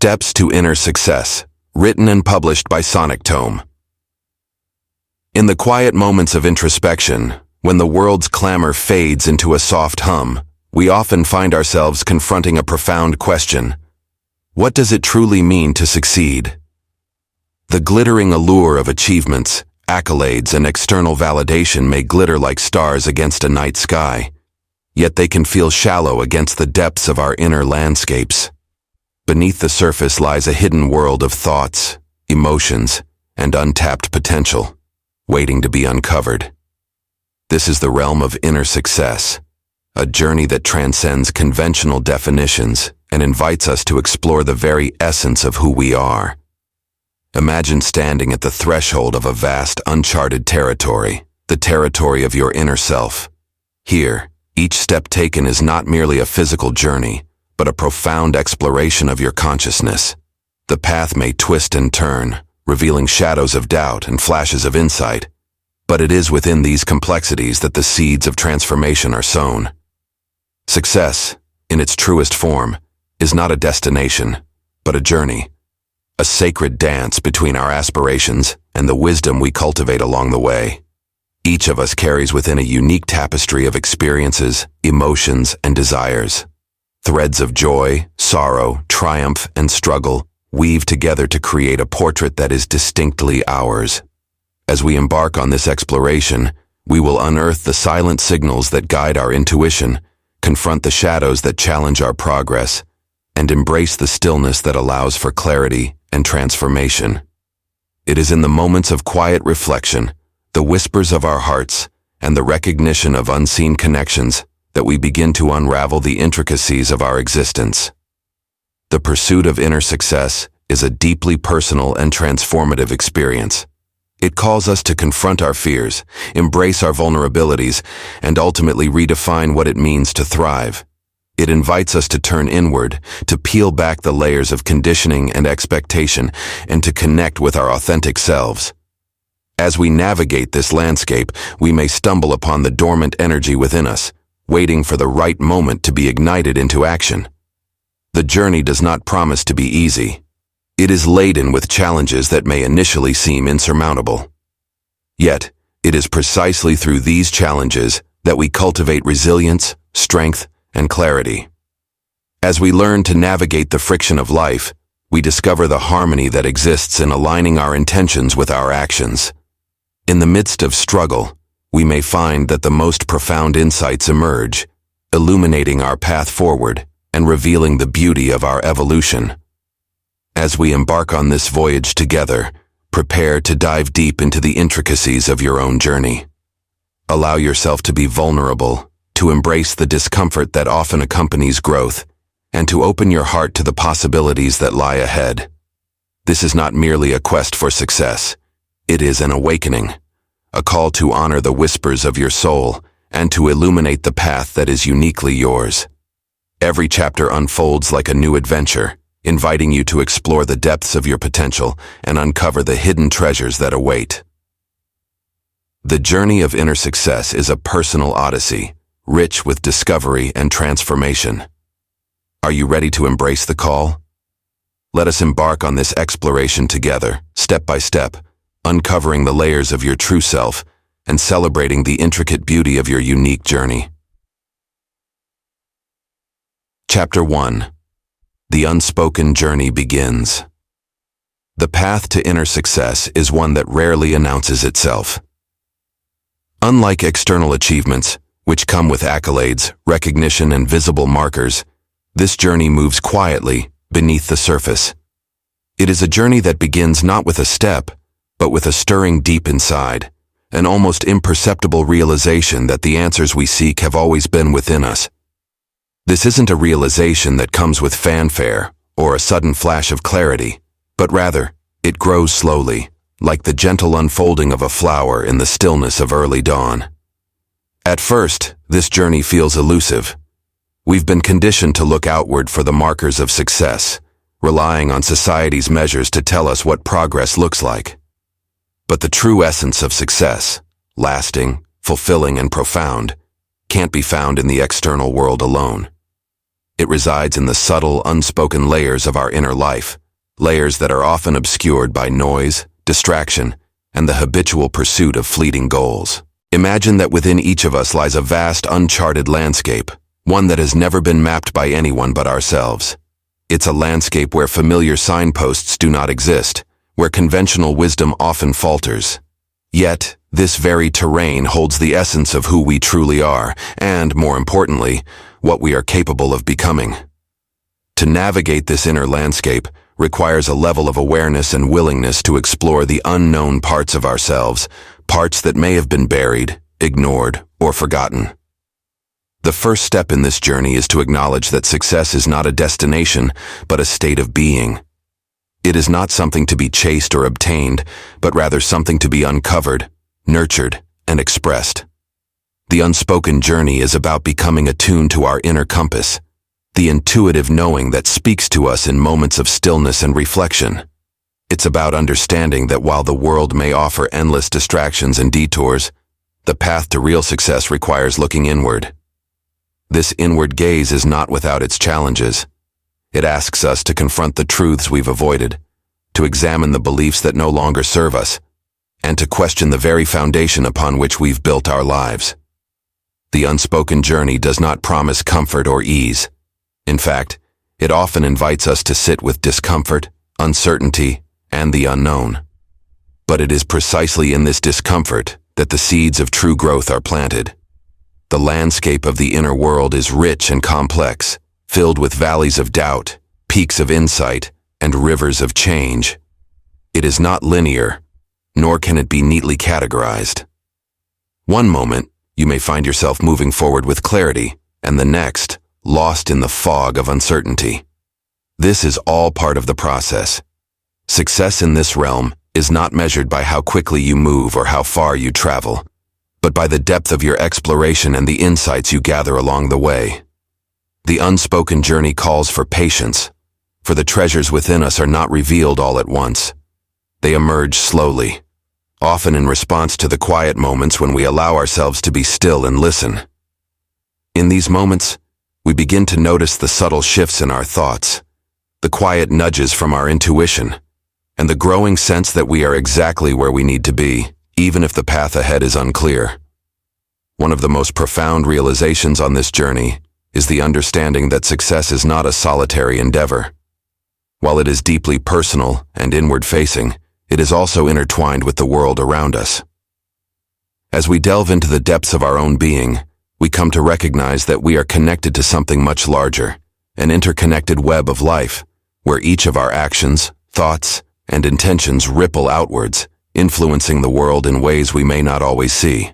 Steps to Inner Success, written and published by Sonic Tome. In the quiet moments of introspection, when the world's clamor fades into a soft hum, we often find ourselves confronting a profound question. What does it truly mean to succeed? The glittering allure of achievements, accolades, and external validation may glitter like stars against a night sky, yet they can feel shallow against the depths of our inner landscapes. Beneath the surface lies a hidden world of thoughts, emotions, and untapped potential, waiting to be uncovered. This is the realm of inner success, a journey that transcends conventional definitions and invites us to explore the very essence of who we are. Imagine standing at the threshold of a vast, uncharted territory, the territory of your inner self. Here, each step taken is not merely a physical journey, but a profound exploration of your consciousness. The path may twist and turn, revealing shadows of doubt and flashes of insight, but it is within these complexities that the seeds of transformation are sown. Success, in its truest form, is not a destination, but a journey, a sacred dance between our aspirations and the wisdom we cultivate along the way. Each of us carries within a unique tapestry of experiences, emotions, and desires. Threads of joy, sorrow, triumph, and struggle weave together to create a portrait that is distinctly ours. As we embark on this exploration, we will unearth the silent signals that guide our intuition, confront the shadows that challenge our progress, and embrace the stillness that allows for clarity and transformation. It is in the moments of quiet reflection, the whispers of our hearts, and the recognition of unseen connections that we begin to unravel the intricacies of our existence. The pursuit of inner success is a deeply personal and transformative experience. It calls us to confront our fears, embrace our vulnerabilities, and ultimately redefine what it means to thrive. It invites us to turn inward, to peel back the layers of conditioning and expectation, and to connect with our authentic selves. As we navigate this landscape, we may stumble upon the dormant energy within us, waiting for the right moment to be ignited into action. The journey does not promise to be easy. It is laden with challenges that may initially seem insurmountable. Yet, it is precisely through these challenges that we cultivate resilience, strength, and clarity. As we learn to navigate the friction of life, we discover the harmony that exists in aligning our intentions with our actions. In the midst of struggle, we may find that the most profound insights emerge, illuminating our path forward and revealing the beauty of our evolution. As we embark on this voyage together, prepare to dive deep into the intricacies of your own journey. Allow yourself to be vulnerable, to embrace the discomfort that often accompanies growth, and to open your heart to the possibilities that lie ahead. This is not merely a quest for success. It is an awakening, a call to honor the whispers of your soul and to illuminate the path that is uniquely yours. Every chapter unfolds like a new adventure, inviting you to explore the depths of your potential and uncover the hidden treasures that await. The journey of inner success is a personal odyssey, rich with discovery and transformation. Are you ready to embrace the call? Let us embark on this exploration together, step by step, uncovering the layers of your true self and celebrating the intricate beauty of your unique journey. Chapter 1. The Unspoken Journey Begins. The path to inner success is one that rarely announces itself. Unlike external achievements, which come with accolades, recognition, and visible markers, this journey moves quietly beneath the surface. It is a journey that begins not with a step, but with a stirring deep inside, an almost imperceptible realization that the answers we seek have always been within us. This isn't a realization that comes with fanfare or a sudden flash of clarity, but rather, it grows slowly, like the gentle unfolding of a flower in the stillness of early dawn. At first, this journey feels elusive. We've been conditioned to look outward for the markers of success, relying on society's measures to tell us what progress looks like. But the true essence of success, lasting, fulfilling, and profound, can't be found in the external world alone. It resides in the subtle, unspoken layers of our inner life, layers that are often obscured by noise, distraction, and the habitual pursuit of fleeting goals. Imagine that within each of us lies a vast, uncharted landscape, one that has never been mapped by anyone but ourselves. It's a landscape where familiar signposts do not exist, where conventional wisdom often falters. Yet, this very terrain holds the essence of who we truly are, and, more importantly, what we are capable of becoming. To navigate this inner landscape requires a level of awareness and willingness to explore the unknown parts of ourselves, parts that may have been buried, ignored, or forgotten. The first step in this journey is to acknowledge that success is not a destination, but a state of being. It is not something to be chased or obtained, but rather something to be uncovered, nurtured, and expressed. The unspoken journey is about becoming attuned to our inner compass, the intuitive knowing that speaks to us in moments of stillness and reflection. It's about understanding that while the world may offer endless distractions and detours, the path to real success requires looking inward. This inward gaze is not without its challenges. It asks us to confront the truths we've avoided, to examine the beliefs that no longer serve us, and to question the very foundation upon which we've built our lives. The unspoken journey does not promise comfort or ease. In fact, it often invites us to sit with discomfort, uncertainty, and the unknown. But it is precisely in this discomfort that the seeds of true growth are planted. The landscape of the inner world is rich and complex, filled with valleys of doubt, peaks of insight, and rivers of change. It is not linear, nor can it be neatly categorized. One moment, you may find yourself moving forward with clarity, and the next, lost in the fog of uncertainty. This is all part of the process. Success in this realm is not measured by how quickly you move or how far you travel, but by the depth of your exploration and the insights you gather along the way. The unspoken journey calls for patience, for the treasures within us are not revealed all at once. They emerge slowly, often in response to the quiet moments when we allow ourselves to be still and listen. In these moments, we begin to notice the subtle shifts in our thoughts, the quiet nudges from our intuition, and the growing sense that we are exactly where we need to be, even if the path ahead is unclear. One of the most profound realizations on this journey is the understanding that success is not a solitary endeavor. While it is deeply personal and inward-facing, it is also intertwined with the world around us. As we delve into the depths of our own being, we come to recognize that we are connected to something much larger, an interconnected web of life, where each of our actions, thoughts, and intentions ripple outwards, influencing the world in ways we may not always see.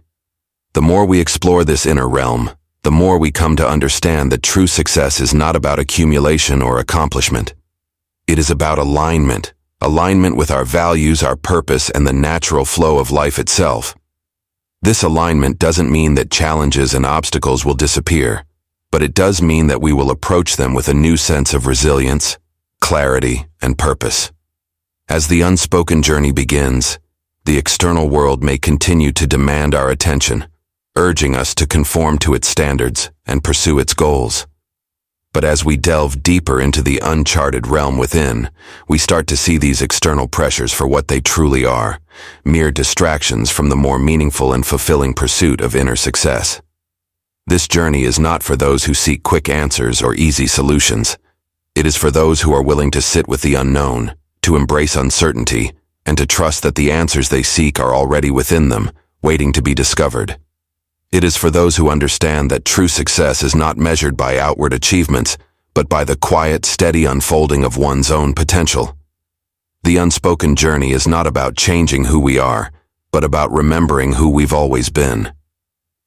The more we explore this inner realm, the more we come to understand that true success is not about accumulation or accomplishment. It is about alignment with our values, our purpose, and the natural flow of life itself. This alignment doesn't mean that challenges and obstacles will disappear, but it does mean that we will approach them with a new sense of resilience, clarity, and purpose. As the unspoken journey begins, the external world may continue to demand our attention, urging us to conform to its standards and pursue its goals. But as we delve deeper into the uncharted realm within, we start to see these external pressures for what they truly are, mere distractions from the more meaningful and fulfilling pursuit of inner success. This journey is not for those who seek quick answers or easy solutions. It is for those who are willing to sit with the unknown, to embrace uncertainty, and to trust that the answers they seek are already within them, waiting to be discovered. It is for those who understand that true success is not measured by outward achievements, but by the quiet, steady unfolding of one's own potential. The unspoken journey is not about changing who we are, but about remembering who we've always been.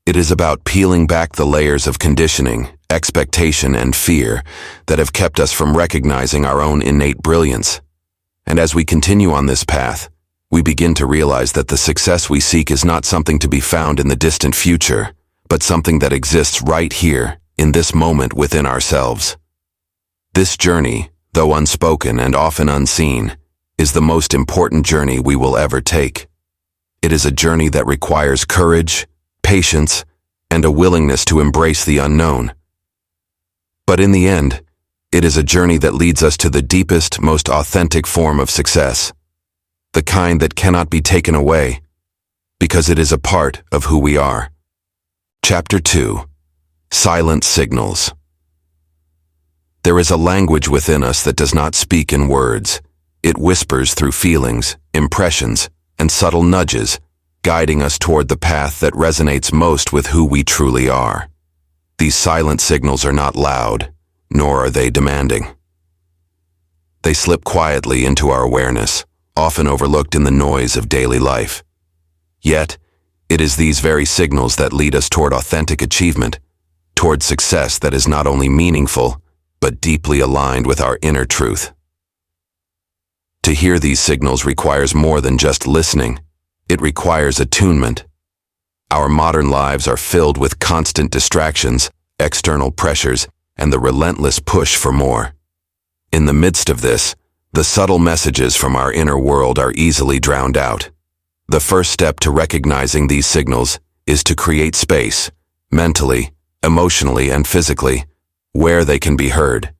It is about peeling back the layers of conditioning, expectation, and fear that have kept us from recognizing our own innate brilliance. And as we continue on this path, we begin to realize that the success we seek is not something to be found in the distant future, but something that exists right here, in this moment within ourselves. This journey, though unspoken and often unseen, is the most important journey we will ever take. It is a journey that requires courage, patience, and a willingness to embrace the unknown. But in the end, it is a journey that leads us to the deepest, most authentic form of success, the kind that cannot be taken away, because it is a part of who we are. Chapter 2. Silent Signals. There is a language within us that does not speak in words. It whispers through feelings, impressions, and subtle nudges, guiding us toward the path that resonates most with who we truly are. These silent signals are not loud, nor are they demanding. They slip quietly into our awareness, often overlooked in the noise of daily life. Yet, it is these very signals that lead us toward authentic achievement, toward success that is not only meaningful, but deeply aligned with our inner truth. To hear these signals requires more than just listening. It requires attunement. Our modern lives are filled with constant distractions, external pressures, and the relentless push for more. In the midst of this, the subtle messages from our inner world are easily drowned out. The first step to recognizing these signals is to create space, mentally, emotionally, and physically, where they can be heard.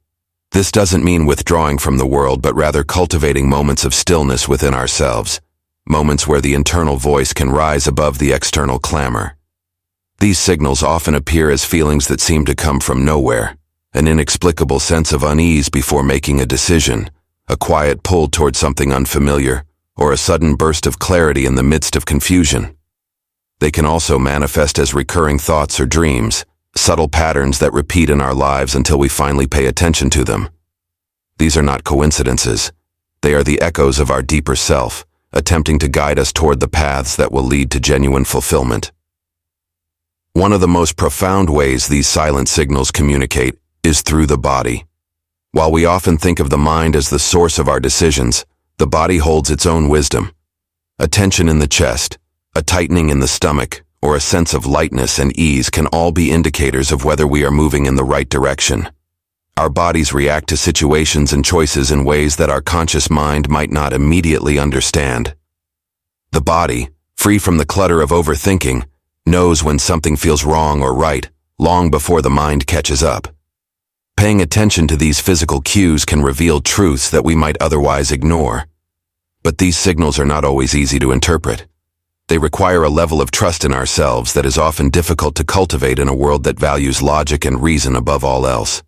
This doesn't mean withdrawing from the world, but rather cultivating moments of stillness within ourselves, moments where the internal voice can rise above the external clamor. These signals often appear as feelings that seem to come from nowhere, an inexplicable sense of unease before making a decision, a quiet pull toward something unfamiliar, or a sudden burst of clarity in the midst of confusion. They can also manifest as recurring thoughts or dreams, subtle patterns that repeat in our lives until we finally pay attention to them. These are not coincidences. They are the echoes of our deeper self, attempting to guide us toward the paths that will lead to genuine fulfillment. One of the most profound ways these silent signals communicate is through the body. While we often think of the mind as the source of our decisions, the body holds its own wisdom. A tension in the chest, a tightening in the stomach, or a sense of lightness and ease can all be indicators of whether we are moving in the right direction. Our bodies react to situations and choices in ways that our conscious mind might not immediately understand. The body, free from the clutter of overthinking, knows when something feels wrong or right, long before the mind catches up. Paying attention to these physical cues can reveal truths that we might otherwise ignore. But these signals are not always easy to interpret. They require a level of trust in ourselves that is often difficult to cultivate in a world that values logic and reason above all else.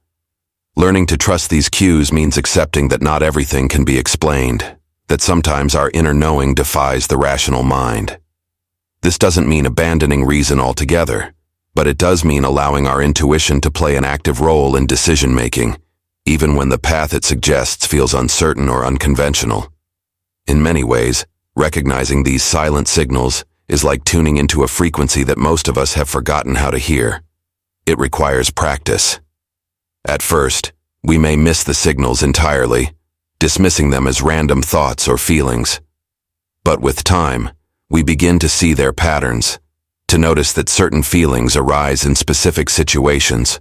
Learning to trust these cues means accepting that not everything can be explained, that sometimes our inner knowing defies the rational mind. This doesn't mean abandoning reason altogether, but it does mean allowing our intuition to play an active role in decision-making, even when the path it suggests feels uncertain or unconventional. In many ways, recognizing these silent signals is like tuning into a frequency that most of us have forgotten how to hear. It requires practice. At first, we may miss the signals entirely, dismissing them as random thoughts or feelings. But with time, we begin to see their patterns, to notice that certain feelings arise in specific situations,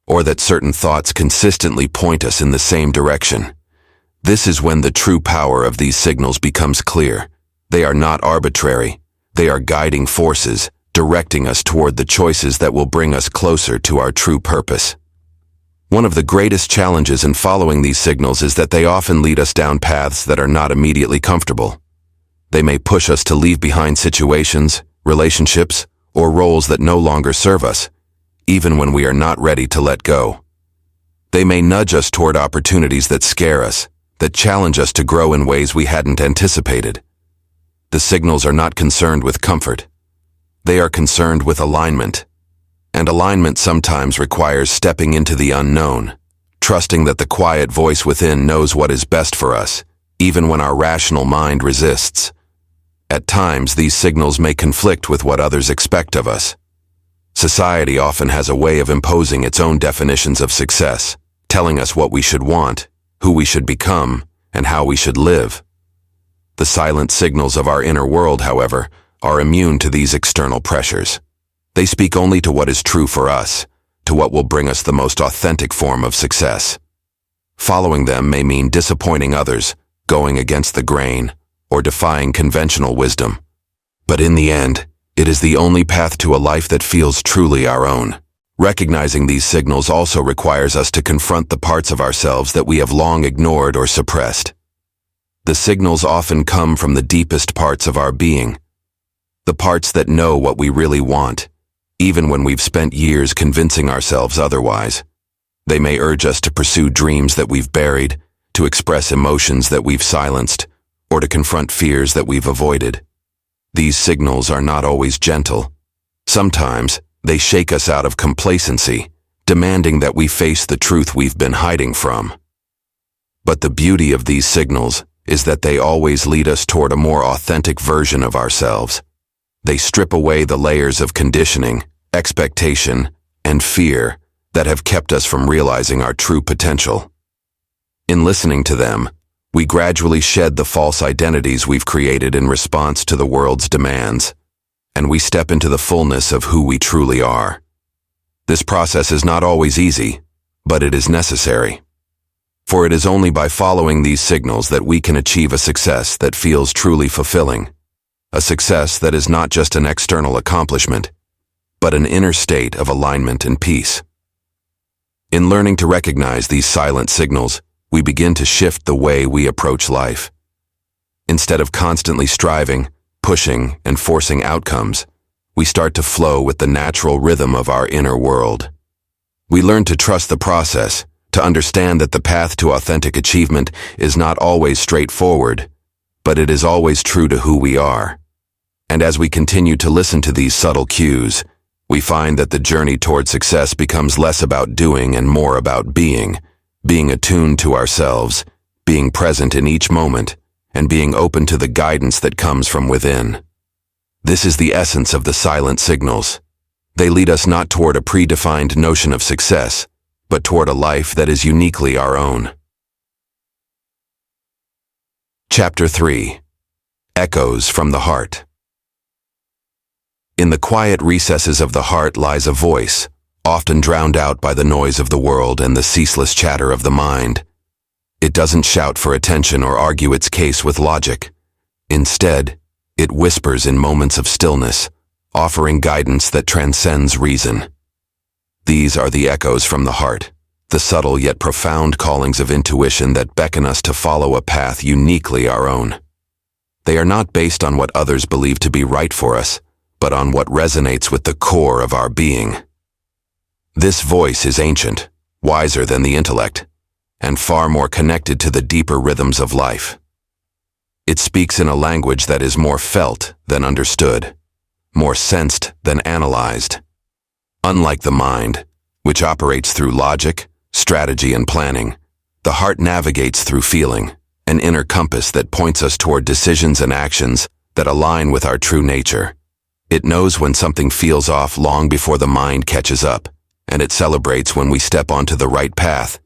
or that certain thoughts consistently point us in the same direction. This is when the true power of these signals becomes clear. They are not arbitrary. They are guiding forces, directing us toward the choices that will bring us closer to our true purpose. One of the greatest challenges in following these signals is that they often lead us down paths that are not immediately comfortable. They may push us to leave behind situations, relationships, or roles that no longer serve us, even when we are not ready to let go. They may nudge us toward opportunities that scare us, that challenge us to grow in ways we hadn't anticipated. The signals are not concerned with comfort. They are concerned with alignment. And alignment sometimes requires stepping into the unknown, trusting that the quiet voice within knows what is best for us, even when our rational mind resists. At times, these signals may conflict with what others expect of us. Society often has a way of imposing its own definitions of success, telling us what we should want, who we should become, and how we should live. The silent signals of our inner world, however, are immune to these external pressures. They speak only to what is true for us, to what will bring us the most authentic form of success. Following them may mean disappointing others, going against the grain, or defying conventional wisdom. But in the end, it is the only path to a life that feels truly our own. Recognizing these signals also requires us to confront the parts of ourselves that we have long ignored or suppressed. The signals often come from the deepest parts of our being, the parts that know what we really want, even when we've spent years convincing ourselves otherwise. They may urge us to pursue dreams that we've buried, to express emotions that we've silenced, or to confront fears that we've avoided. These signals are not always gentle. Sometimes, they shake us out of complacency, demanding that we face the truth we've been hiding from. But the beauty of these signals is that they always lead us toward a more authentic version of ourselves. They strip away the layers of conditioning, expectation, and fear that have kept us from realizing our true potential. In listening to them, we gradually shed the false identities we've created in response to the world's demands, and we step into the fullness of who we truly are. This process is not always easy, but it is necessary. For it is only by following these signals that we can achieve a success that feels truly fulfilling, a success that is not just an external accomplishment, but an inner state of alignment and peace. In learning to recognize these silent signals, we begin to shift the way we approach life. Instead of constantly striving, pushing, and forcing outcomes, we start to flow with the natural rhythm of our inner world. We learn to trust the process, to understand that the path to authentic achievement is not always straightforward, but it is always true to who we are. And as we continue to listen to these subtle cues, we find that the journey toward success becomes less about doing and more about being attuned to ourselves, being present in each moment, and being open to the guidance that comes from within. This is the essence of the silent signals. They lead us not toward a predefined notion of success, but toward a life that is uniquely our own. Chapter 3. Echoes from the Heart. In the quiet recesses of the heart lies a voice, often drowned out by the noise of the world and the ceaseless chatter of the mind. It doesn't shout for attention or argue its case with logic. Instead, it whispers in moments of stillness, offering guidance that transcends reason. These are the echoes from the heart, the subtle yet profound callings of intuition that beckon us to follow a path uniquely our own. They are not based on what others believe to be right for us, but on what resonates with the core of our being. This voice is ancient, wiser than the intellect, and far more connected to the deeper rhythms of life. It speaks in a language that is more felt than understood, more sensed than analyzed. Unlike the mind, which operates through logic, strategy, and planning, the heart navigates through feeling, an inner compass that points us toward decisions and actions that align with our true nature. It knows when something feels off long before the mind catches up, and it celebrates when we step onto the right path,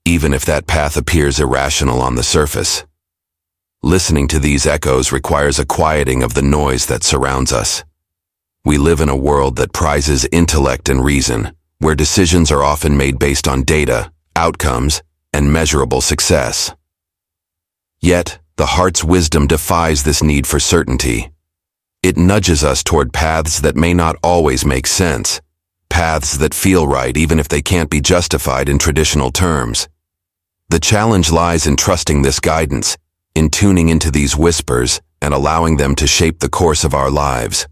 even if that path appears irrational on the surface. Listening to these echoes requires a quieting of the noise that surrounds us. We live in a world that prizes intellect and reason, where decisions are often made based on data, outcomes, and measurable success. Yet, the heart's wisdom defies this need for certainty. It nudges us toward paths that may not always make sense, paths that feel right even if they can't be justified in traditional terms. The challenge lies in trusting this guidance, in tuning into these whispers and allowing them to shape the course of our lives.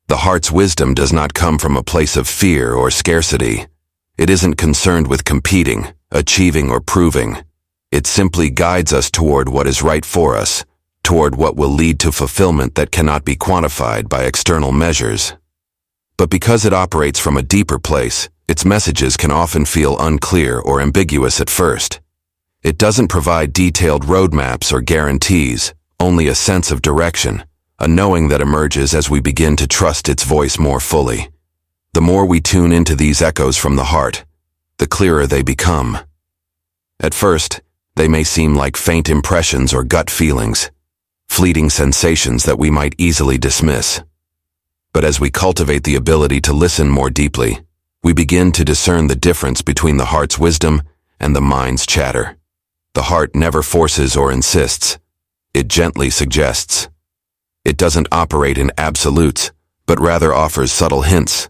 The heart's wisdom does not come from a place of fear or scarcity. It isn't concerned with competing, achieving, or proving. It simply guides us toward what is right for us, toward what will lead to fulfillment that cannot be quantified by external measures. But because it operates from a deeper place, its messages can often feel unclear or ambiguous at first. It doesn't provide detailed roadmaps or guarantees, only a sense of direction, a knowing that emerges as we begin to trust its voice more fully. The more we tune into these echoes from the heart, the clearer they become. At first, they may seem like faint impressions or gut feelings, fleeting sensations that we might easily dismiss. But as we cultivate the ability to listen more deeply, we begin to discern the difference between the heart's wisdom and the mind's chatter. The heart never forces or insists. It gently suggests. It doesn't operate in absolutes, but rather offers subtle hints,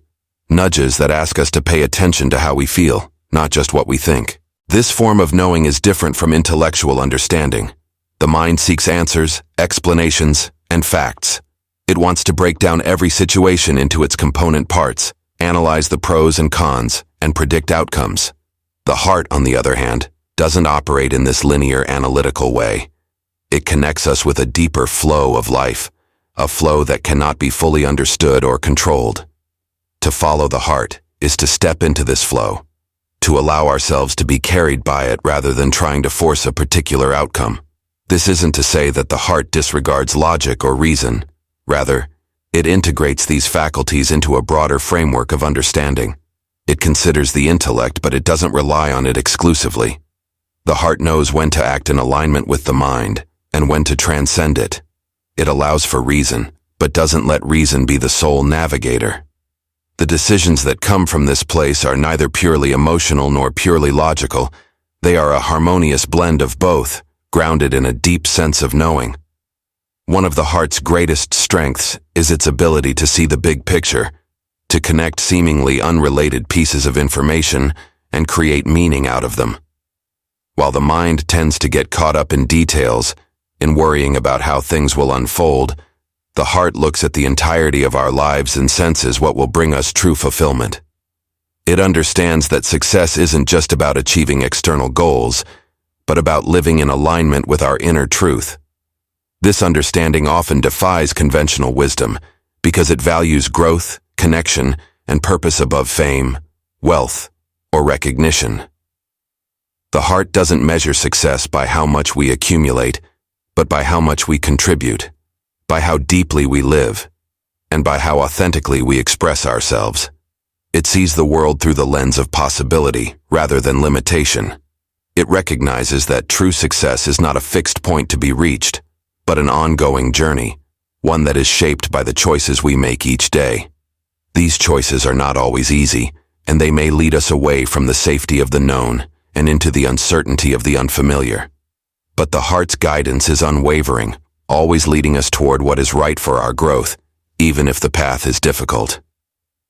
nudges that ask us to pay attention to how we feel, not just what we think. This form of knowing is different from intellectual understanding. The mind seeks answers, explanations, and facts. It wants to break down every situation into its component parts, analyze the pros and cons, and predict outcomes. The heart, on the other hand, doesn't operate in this linear analytical way. It connects us with a deeper flow of life, a flow that cannot be fully understood or controlled. To follow the heart is to step into this flow, to allow ourselves to be carried by it rather than trying to force a particular outcome. This isn't to say that the heart disregards logic or reason. Rather, it integrates these faculties into a broader framework of understanding. It considers the intellect, but it doesn't rely on it exclusively. The heart knows when to act in alignment with the mind and when to transcend it. It allows for reason, but doesn't let reason be the sole navigator. The decisions that come from this place are neither purely emotional nor purely logical. They are a harmonious blend of both, grounded in a deep sense of knowing. One of the heart's greatest strengths is its ability to see the big picture, to connect seemingly unrelated pieces of information and create meaning out of them. While the mind tends to get caught up in details, in worrying about how things will unfold, the heart looks at the entirety of our lives and senses what will bring us true fulfillment. It understands that success isn't just about achieving external goals, but about living in alignment with our inner truth. This understanding often defies conventional wisdom because it values growth, connection, and purpose above fame, wealth, or recognition. The heart doesn't measure success by how much we accumulate, but by how much we contribute, by how deeply we live, and by how authentically we express ourselves. It sees the world through the lens of possibility rather than limitation. It recognizes that true success is not a fixed point to be reached, but an ongoing journey, one that is shaped by the choices we make each day. These choices are not always easy, and they may lead us away from the safety of the known and into the uncertainty of the unfamiliar. But the heart's guidance is unwavering, always leading us toward what is right for our growth, even if the path is difficult.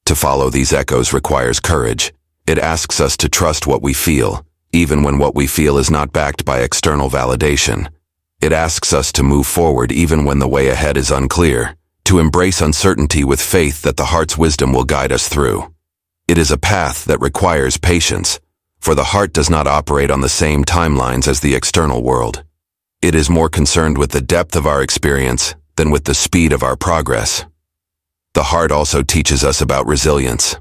To follow these echoes requires courage. It asks us to trust what we feel, even when what we feel is not backed by external validation. It asks us to move forward even when the way ahead is unclear, to embrace uncertainty with faith that the heart's wisdom will guide us through. It is a path that requires patience, for the heart does not operate on the same timelines as the external world. It is more concerned with the depth of our experience than with the speed of our progress. The heart also teaches us about resilience.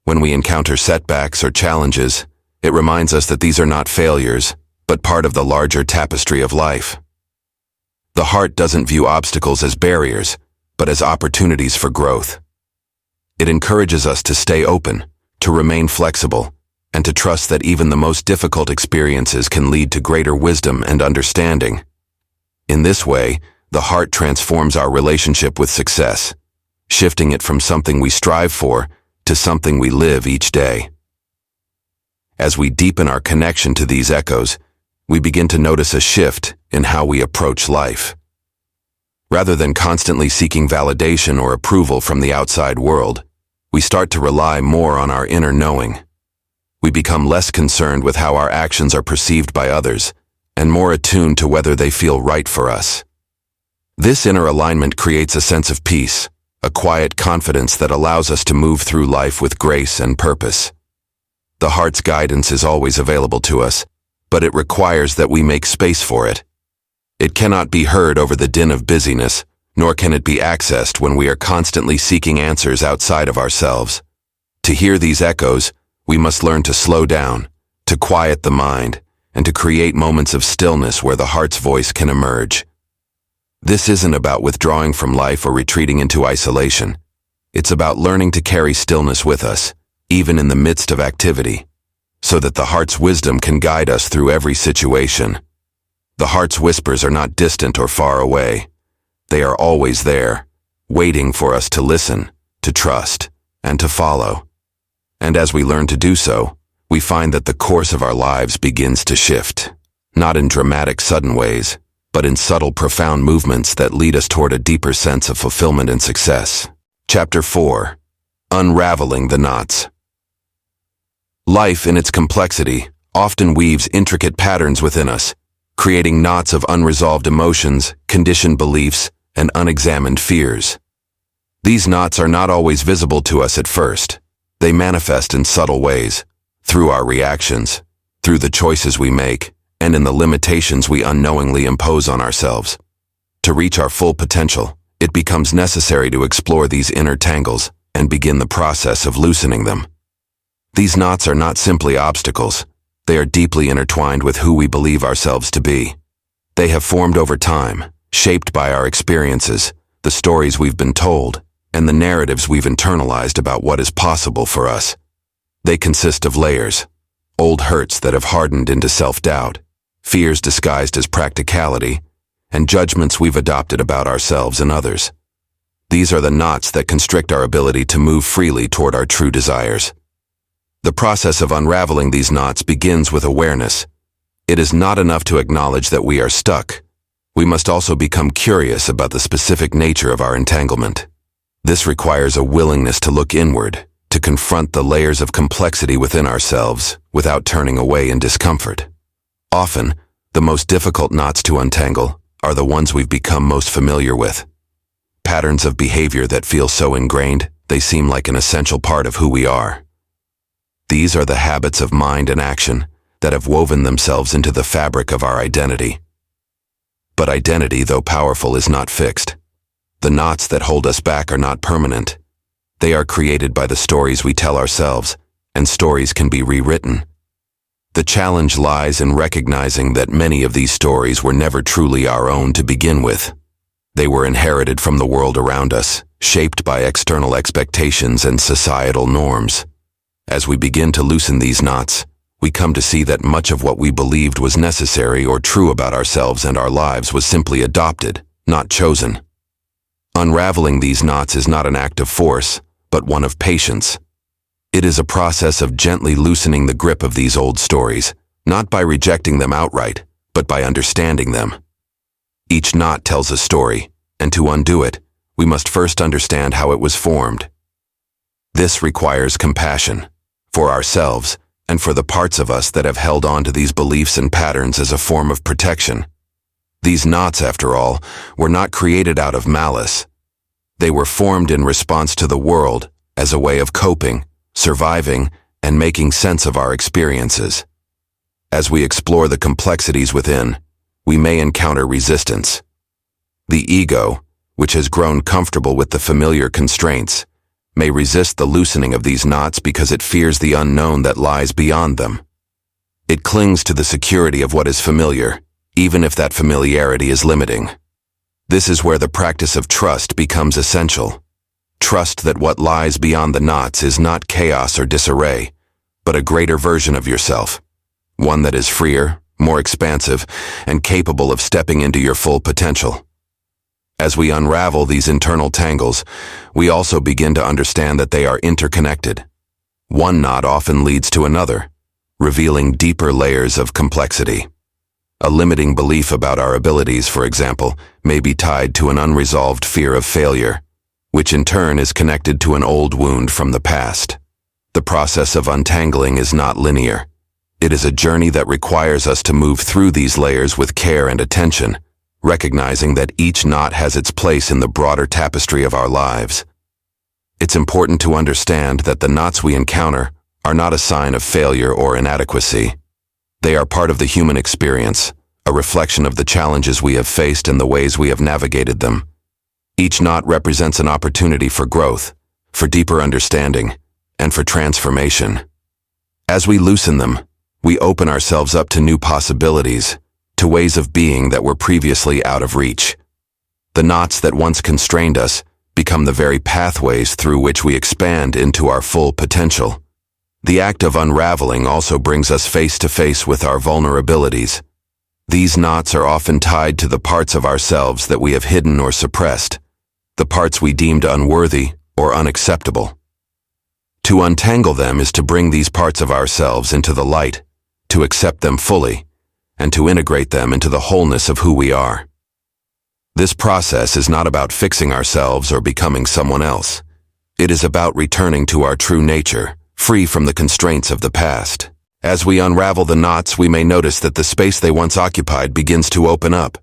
When we encounter setbacks or challenges, it reminds us that these are not failures, but part of the larger tapestry of life. The heart doesn't view obstacles as barriers, but as opportunities for growth. It encourages us to stay open, to remain flexible, and to trust that even the most difficult experiences can lead to greater wisdom and understanding. In this way, the heart transforms our relationship with success, shifting it from something we strive for to something we live each day. As we deepen our connection to these echoes, we begin to notice a shift in how we approach life. Rather than constantly seeking validation or approval from the outside world, we start to rely more on our inner knowing. We become less concerned with how our actions are perceived by others, and more attuned to whether they feel right for us. This inner alignment creates a sense of peace, a quiet confidence that allows us to move through life with grace and purpose. The heart's guidance is always available to us, but it requires that we make space for it. It cannot be heard over the din of busyness, nor can it be accessed when we are constantly seeking answers outside of ourselves. To hear these echoes, we must learn to slow down, to quiet the mind, and to create moments of stillness where the heart's voice can emerge. This isn't about withdrawing from life or retreating into isolation. It's about learning to carry stillness with us, even in the midst of activity, so that the heart's wisdom can guide us through every situation. The heart's whispers are not distant or far away. They are always there, waiting for us to listen, to trust, and to follow. And as we learn to do so, we find that the course of our lives begins to shift, not in dramatic sudden ways, but in subtle profound movements that lead us toward a deeper sense of fulfillment and success. Chapter 4. Unraveling the knots. Life, in its complexity, often weaves intricate patterns within us, creating knots of unresolved emotions, conditioned beliefs, and unexamined fears. These knots are not always visible to us at first. They manifest in subtle ways, through our reactions, through the choices we make, and in the limitations we unknowingly impose on ourselves. To reach our full potential, it becomes necessary to explore these inner tangles and begin the process of loosening them. These knots are not simply obstacles. They are deeply intertwined with who we believe ourselves to be. They have formed over time, shaped by our experiences, the stories we've been told, and the narratives we've internalized about what is possible for us. They consist of layers, old hurts that have hardened into self-doubt, fears disguised as practicality, and judgments we've adopted about ourselves and others. These are the knots that constrict our ability to move freely toward our true desires. The process of unraveling these knots begins with awareness. It is not enough to acknowledge that we are stuck. We must also become curious about the specific nature of our entanglement. This requires a willingness to look inward, to confront the layers of complexity within ourselves without turning away in discomfort. Often, the most difficult knots to untangle are the ones we've become most familiar with. Patterns of behavior that feel so ingrained, they seem like an essential part of who we are. These are the habits of mind and action that have woven themselves into the fabric of our identity. But identity, though powerful, is not fixed. The knots that hold us back are not permanent. They are created by the stories we tell ourselves, and stories can be rewritten. The challenge lies in recognizing that many of these stories were never truly our own to begin with. They were inherited from the world around us, shaped by external expectations and societal norms. As we begin to loosen these knots, we come to see that much of what we believed was necessary or true about ourselves and our lives was simply adopted, not chosen. Unraveling these knots is not an act of force, but one of patience. It is a process of gently loosening the grip of these old stories, not by rejecting them outright, but by understanding them. Each knot tells a story, and to undo it, we must first understand how it was formed. This requires compassion, for ourselves, and for the parts of us that have held on to these beliefs and patterns as a form of protection. These knots, after all, were not created out of malice. They were formed in response to the world as a way of coping, surviving, and making sense of our experiences. As we explore the complexities within, we may encounter resistance. The ego, which has grown comfortable with the familiar constraints, may resist the loosening of these knots because it fears the unknown that lies beyond them. It clings to the security of what is familiar, even if that familiarity is limiting. This is where the practice of trust becomes essential. Trust that what lies beyond the knots is not chaos or disarray, but a greater version of yourself, one that is freer, more expansive, and capable of stepping into your full potential. As we unravel these internal tangles, we also begin to understand that they are interconnected. One knot often leads to another, revealing deeper layers of complexity. A limiting belief about our abilities, for example, may be tied to an unresolved fear of failure, which in turn is connected to an old wound from the past. The process of untangling is not linear. It is a journey that requires us to move through these layers with care and attention, recognizing that each knot has its place in the broader tapestry of our lives. It's important to understand that the knots we encounter are not a sign of failure or inadequacy. They are part of the human experience, a reflection of the challenges we have faced and the ways we have navigated them. Each knot represents an opportunity for growth, for deeper understanding, and for transformation. As we loosen them, we open ourselves up to new possibilities, to ways of being that were previously out of reach. The knots that once constrained us become the very pathways through which we expand into our full potential. The act of unraveling also brings us face to face with our vulnerabilities. These knots are often tied to the parts of ourselves that we have hidden or suppressed, the parts we deemed unworthy or unacceptable. To untangle them is to bring these parts of ourselves into the light, to accept them fully, and to integrate them into the wholeness of who we are. This process is not about fixing ourselves or becoming someone else. It is about returning to our true nature, free from the constraints of the past. As we unravel the knots, we may notice that the space they once occupied begins to open up.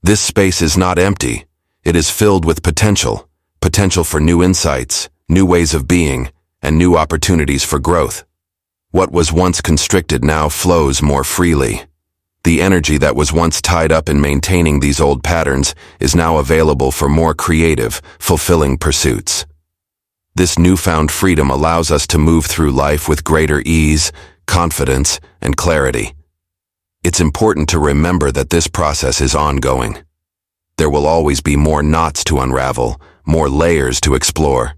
This space is not empty. It is filled with potential. Potential for new insights, new ways of being, and new opportunities for growth. What was once constricted now flows more freely. The energy that was once tied up in maintaining these old patterns is now available for more creative, fulfilling pursuits. This newfound freedom allows us to move through life with greater ease, confidence, and clarity. It's important to remember that this process is ongoing. There will always be more knots to unravel, more layers to explore.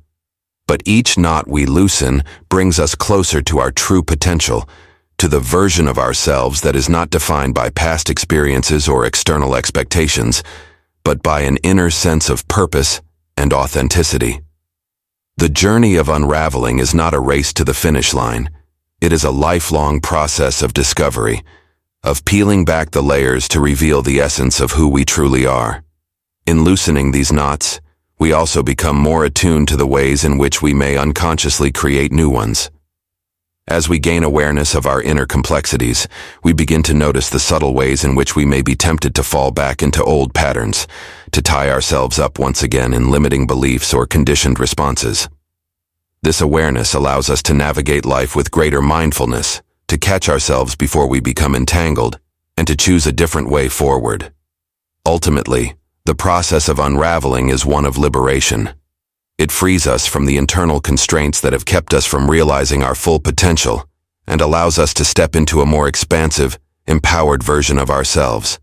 But each knot we loosen brings us closer to our true potential, to the version of ourselves that is not defined by past experiences or external expectations, but by an inner sense of purpose and authenticity. The journey of unraveling is not a race to the finish line. It is a lifelong process of discovery, of peeling back the layers to reveal the essence of who we truly are. In loosening these knots, we also become more attuned to the ways in which we may unconsciously create new ones. As we gain awareness of our inner complexities, we begin to notice the subtle ways in which we may be tempted to fall back into old patterns, to tie ourselves up once again in limiting beliefs or conditioned responses. This awareness allows us to navigate life with greater mindfulness, to catch ourselves before we become entangled, and to choose a different way forward. Ultimately, the process of unraveling is one of liberation. It frees us from the internal constraints that have kept us from realizing our full potential and allows us to step into a more expansive, empowered version of ourselves.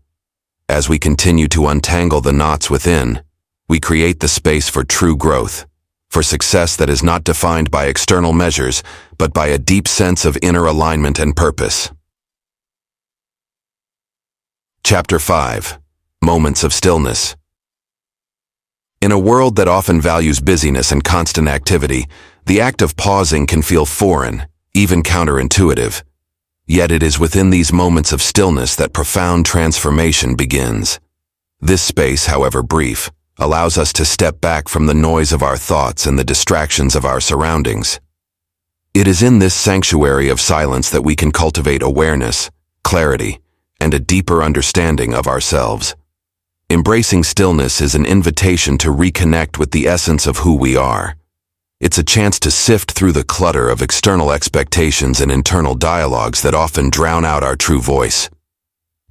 As we continue to untangle the knots within, we create the space for true growth, for success that is not defined by external measures, but by a deep sense of inner alignment and purpose. Chapter 5. Moments of Stillness. In a world that often values busyness and constant activity, the act of pausing can feel foreign, even counterintuitive. Yet it is within these moments of stillness that profound transformation begins. This space, however brief, allows us to step back from the noise of our thoughts and the distractions of our surroundings. It is in this sanctuary of silence that we can cultivate awareness, clarity, and a deeper understanding of ourselves. Embracing stillness is an invitation to reconnect with the essence of who we are. It's a chance to sift through the clutter of external expectations and internal dialogues that often drown out our true voice.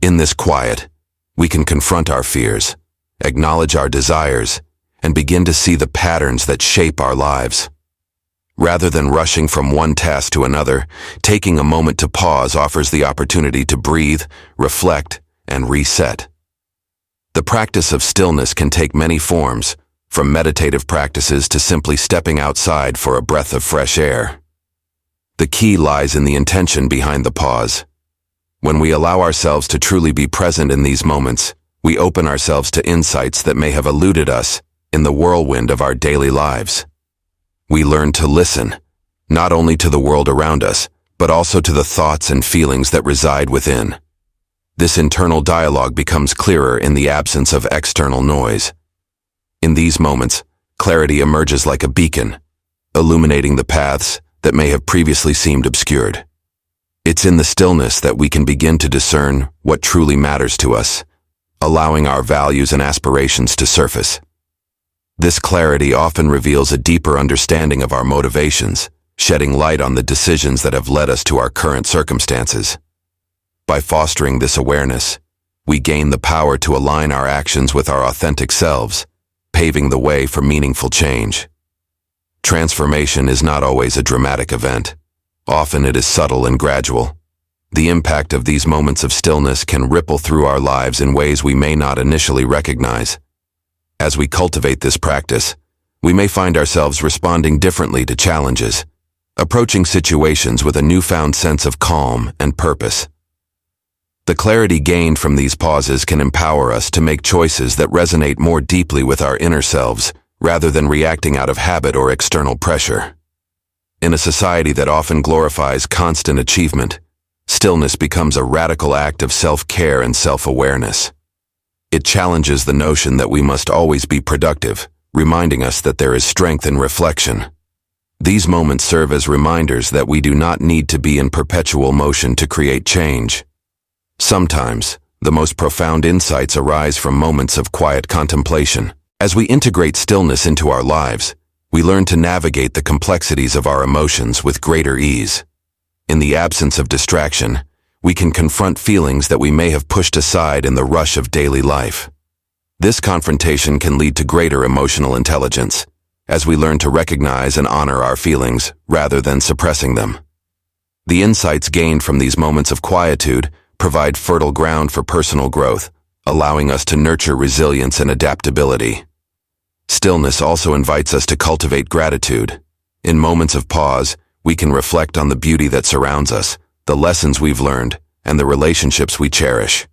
In this quiet, we can confront our fears, acknowledge our desires, and begin to see the patterns that shape our lives. Rather than rushing from one task to another, taking a moment to pause offers the opportunity to breathe, reflect, and reset. The practice of stillness can take many forms, from meditative practices to simply stepping outside for a breath of fresh air. The key lies in the intention behind the pause. When we allow ourselves to truly be present in these moments, we open ourselves to insights that may have eluded us in the whirlwind of our daily lives. We learn to listen, not only to the world around us, but also to the thoughts and feelings that reside within. This internal dialogue becomes clearer in the absence of external noise. In these moments, clarity emerges like a beacon, illuminating the paths that may have previously seemed obscured. It's in the stillness that we can begin to discern what truly matters to us, allowing our values and aspirations to surface. This clarity often reveals a deeper understanding of our motivations, shedding light on the decisions that have led us to our current circumstances. By fostering this awareness, we gain the power to align our actions with our authentic selves, paving the way for meaningful change. Transformation is not always a dramatic event. Often it is subtle and gradual. The impact of these moments of stillness can ripple through our lives in ways we may not initially recognize. As we cultivate this practice, we may find ourselves responding differently to challenges, approaching situations with a newfound sense of calm and purpose. The clarity gained from these pauses can empower us to make choices that resonate more deeply with our inner selves, rather than reacting out of habit or external pressure. In a society that often glorifies constant achievement, stillness becomes a radical act of self-care and self-awareness. It challenges the notion that we must always be productive, reminding us that there is strength in reflection, These moments serve as reminders that we do not need to be in perpetual motion to create change. Sometimes, the most profound insights arise from moments of quiet contemplation. As we integrate stillness into our lives, we learn to navigate the complexities of our emotions with greater ease. In the absence of distraction, we can confront feelings that we may have pushed aside in the rush of daily life. This confrontation can lead to greater emotional intelligence, as we learn to recognize and honor our feelings rather than suppressing them. The insights gained from these moments of quietude provide fertile ground for personal growth, allowing us to nurture resilience and adaptability. Stillness also invites us to cultivate gratitude. In moments of pause, we can reflect on the beauty that surrounds us, the lessons we've learned, and the relationships we cherish.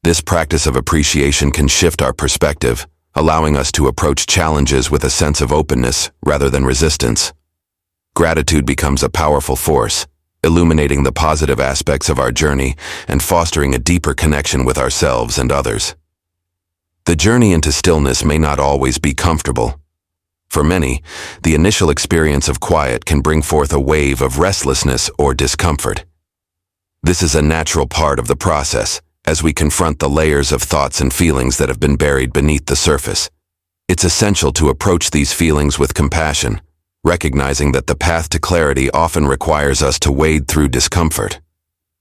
This practice of appreciation can shift our perspective, allowing us to approach challenges with a sense of openness rather than resistance. Gratitude becomes a powerful force, illuminating the positive aspects of our journey and fostering a deeper connection with ourselves and others. The journey into stillness may not always be comfortable. For many, the initial experience of quiet can bring forth a wave of restlessness or discomfort. This is a natural part of the process, as we confront the layers of thoughts and feelings that have been buried beneath the surface. It's essential to approach these feelings with compassion, recognizing that the path to clarity often requires us to wade through discomfort.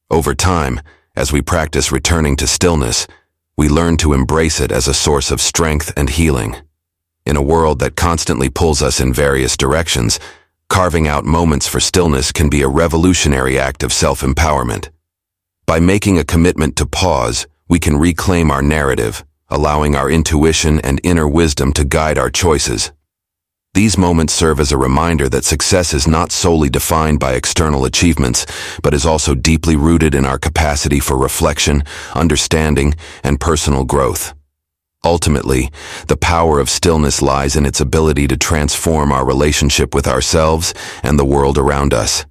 Over time, as we practice returning to stillness, we learn to embrace it as a source of strength and healing. In a world that constantly pulls us in various directions, carving out moments for stillness can be a revolutionary act of self-empowerment. By making a commitment to pause, we can reclaim our narrative, allowing our intuition and inner wisdom to guide our choices. These moments serve as a reminder that success is not solely defined by external achievements, but is also deeply rooted in our capacity for reflection, understanding, and personal growth. Ultimately, the power of stillness lies in its ability to transform our relationship with ourselves and the world around us.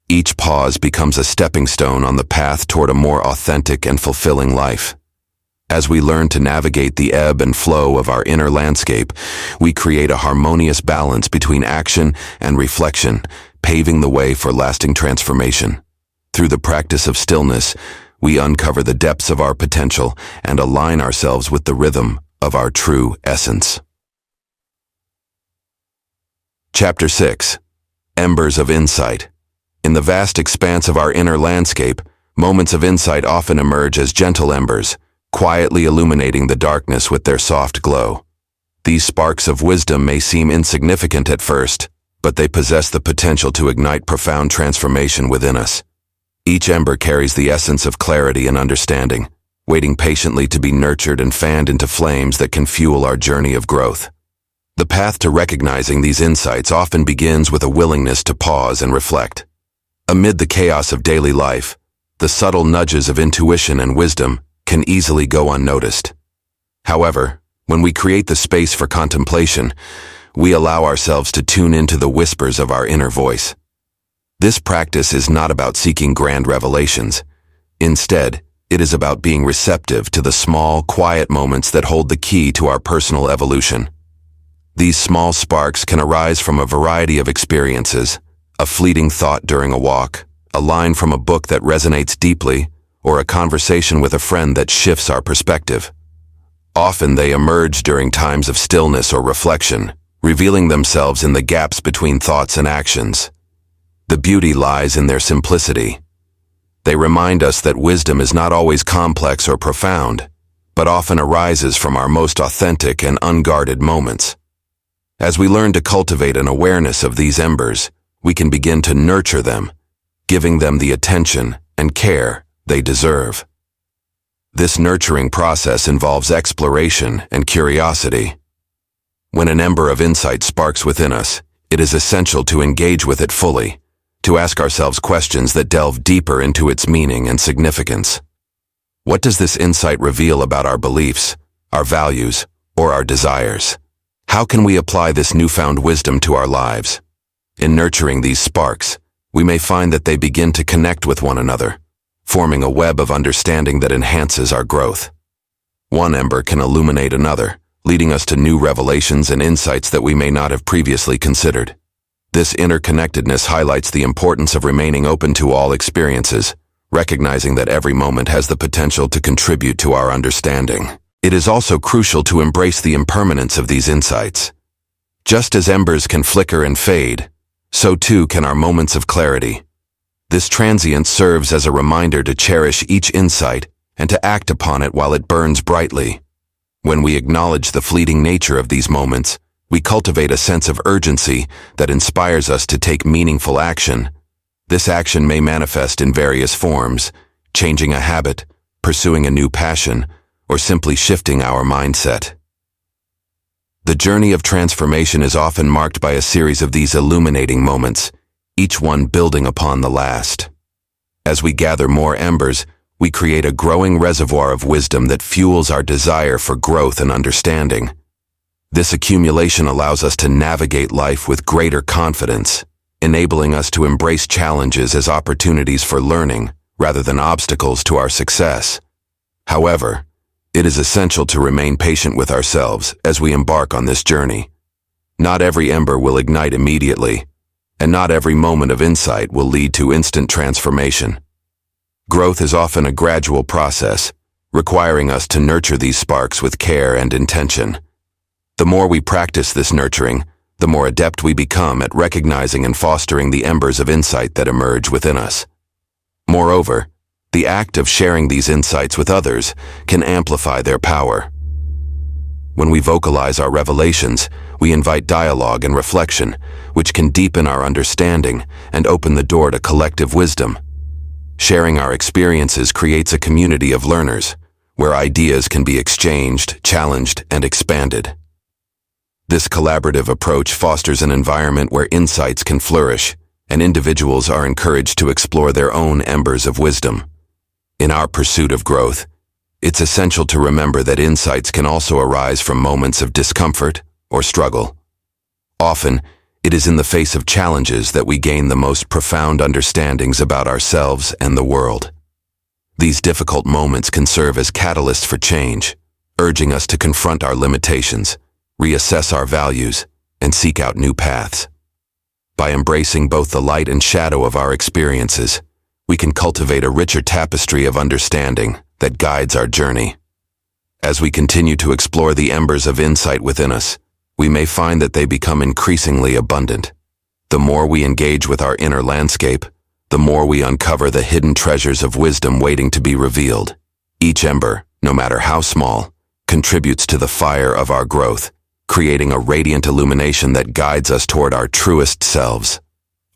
Each pause becomes a stepping stone on the path toward a more authentic and fulfilling life. As we learn to navigate the ebb and flow of our inner landscape, we create a harmonious balance between action and reflection, paving the way for lasting transformation. Through the practice of stillness, we uncover the depths of our potential and align ourselves with the rhythm of our true essence. Chapter 6. Embers of Insight. In the vast expanse of our inner landscape, moments of insight often emerge as gentle embers, quietly illuminating the darkness with their soft glow. These sparks of wisdom may seem insignificant at first, but they possess the potential to ignite profound transformation within us. Each ember carries the essence of clarity and understanding, waiting patiently to be nurtured and fanned into flames that can fuel our journey of growth. The path to recognizing these insights often begins with a willingness to pause and reflect. Amid the chaos of daily life, the subtle nudges of intuition and wisdom can easily go unnoticed. However, when we create the space for contemplation, we allow ourselves to tune into the whispers of our inner voice. This practice is not about seeking grand revelations. Instead, it is about being receptive to the small, quiet moments that hold the key to our personal evolution. These small sparks can arise from a variety of experiences: a fleeting thought during a walk, a line from a book that resonates deeply, or a conversation with a friend that shifts our perspective. Often they emerge during times of stillness or reflection, revealing themselves in the gaps between thoughts and actions. The beauty lies in their simplicity. They remind us that wisdom is not always complex or profound, but often arises from our most authentic and unguarded moments. As we learn to cultivate an awareness of these embers, we can begin to nurture them, giving them the attention and care they deserve. This nurturing process involves exploration and curiosity. When an ember of insight sparks within us, it is essential to engage with it fully, to ask ourselves questions that delve deeper into its meaning and significance. What does this insight reveal about our beliefs, our values, or our desires? How can we apply this newfound wisdom to our lives? In nurturing these sparks, we may find that they begin to connect with one another, forming a web of understanding that enhances our growth. One ember can illuminate another, leading us to new revelations and insights that we may not have previously considered. This interconnectedness highlights the importance of remaining open to all experiences, recognizing that every moment has the potential to contribute to our understanding. It is also crucial to embrace the impermanence of these insights. Just as embers can flicker and fade, so too can our moments of clarity. This transience serves as a reminder to cherish each insight and to act upon it while it burns brightly. When we acknowledge the fleeting nature of these moments, we cultivate a sense of urgency that inspires us to take meaningful action. This action may manifest in various forms, changing a habit, pursuing a new passion, or simply shifting our mindset. The journey of transformation is often marked by a series of these illuminating moments, each one building upon the last. As we gather more embers, we create a growing reservoir of wisdom that fuels our desire for growth and understanding. This accumulation allows us to navigate life with greater confidence, enabling us to embrace challenges as opportunities for learning rather than obstacles to our success. However, it is essential to remain patient with ourselves as we embark on this journey. Not every ember will ignite immediately, and not every moment of insight will lead to instant transformation. Growth is often a gradual process, requiring us to nurture these sparks with care and intention. The more we practice this nurturing, the more adept we become at recognizing and fostering the embers of insight that emerge within us. Moreover, the act of sharing these insights with others can amplify their power. When we vocalize our revelations, we invite dialogue and reflection, which can deepen our understanding and open the door to collective wisdom. Sharing our experiences creates a community of learners, where ideas can be exchanged, challenged, and expanded. This collaborative approach fosters an environment where insights can flourish, and individuals are encouraged to explore their own embers of wisdom. In our pursuit of growth, it's essential to remember that insights can also arise from moments of discomfort or struggle. Often, it is in the face of challenges that we gain the most profound understandings about ourselves and the world. These difficult moments can serve as catalysts for change, urging us to confront our limitations, reassess our values, and seek out new paths. By embracing both the light and shadow of our experiences, we can cultivate a richer tapestry of understanding that guides our journey. As we continue to explore the embers of insight within us, we may find that they become increasingly abundant. The more we engage with our inner landscape, the more we uncover the hidden treasures of wisdom waiting to be revealed. Each ember, no matter how small, contributes to the fire of our growth, creating a radiant illumination that guides us toward our truest selves.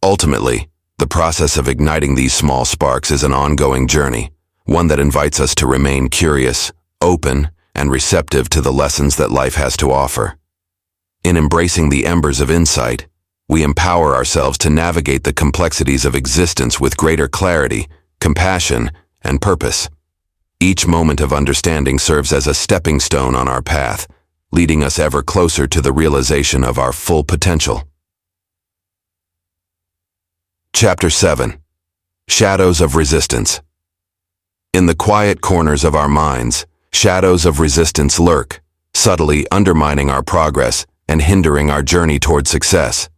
Ultimately, the process of igniting these small sparks is an ongoing journey, one that invites us to remain curious, open, and receptive to the lessons that life has to offer. In embracing the embers of insight, we empower ourselves to navigate the complexities of existence with greater clarity, compassion, and purpose. Each moment of understanding serves as a stepping stone on our path, leading us ever closer to the realization of our full potential. Chapter 7. Shadows of Resistance. In the quiet corners of our minds, shadows of resistance lurk, subtly undermining our progress and hindering our journey toward success.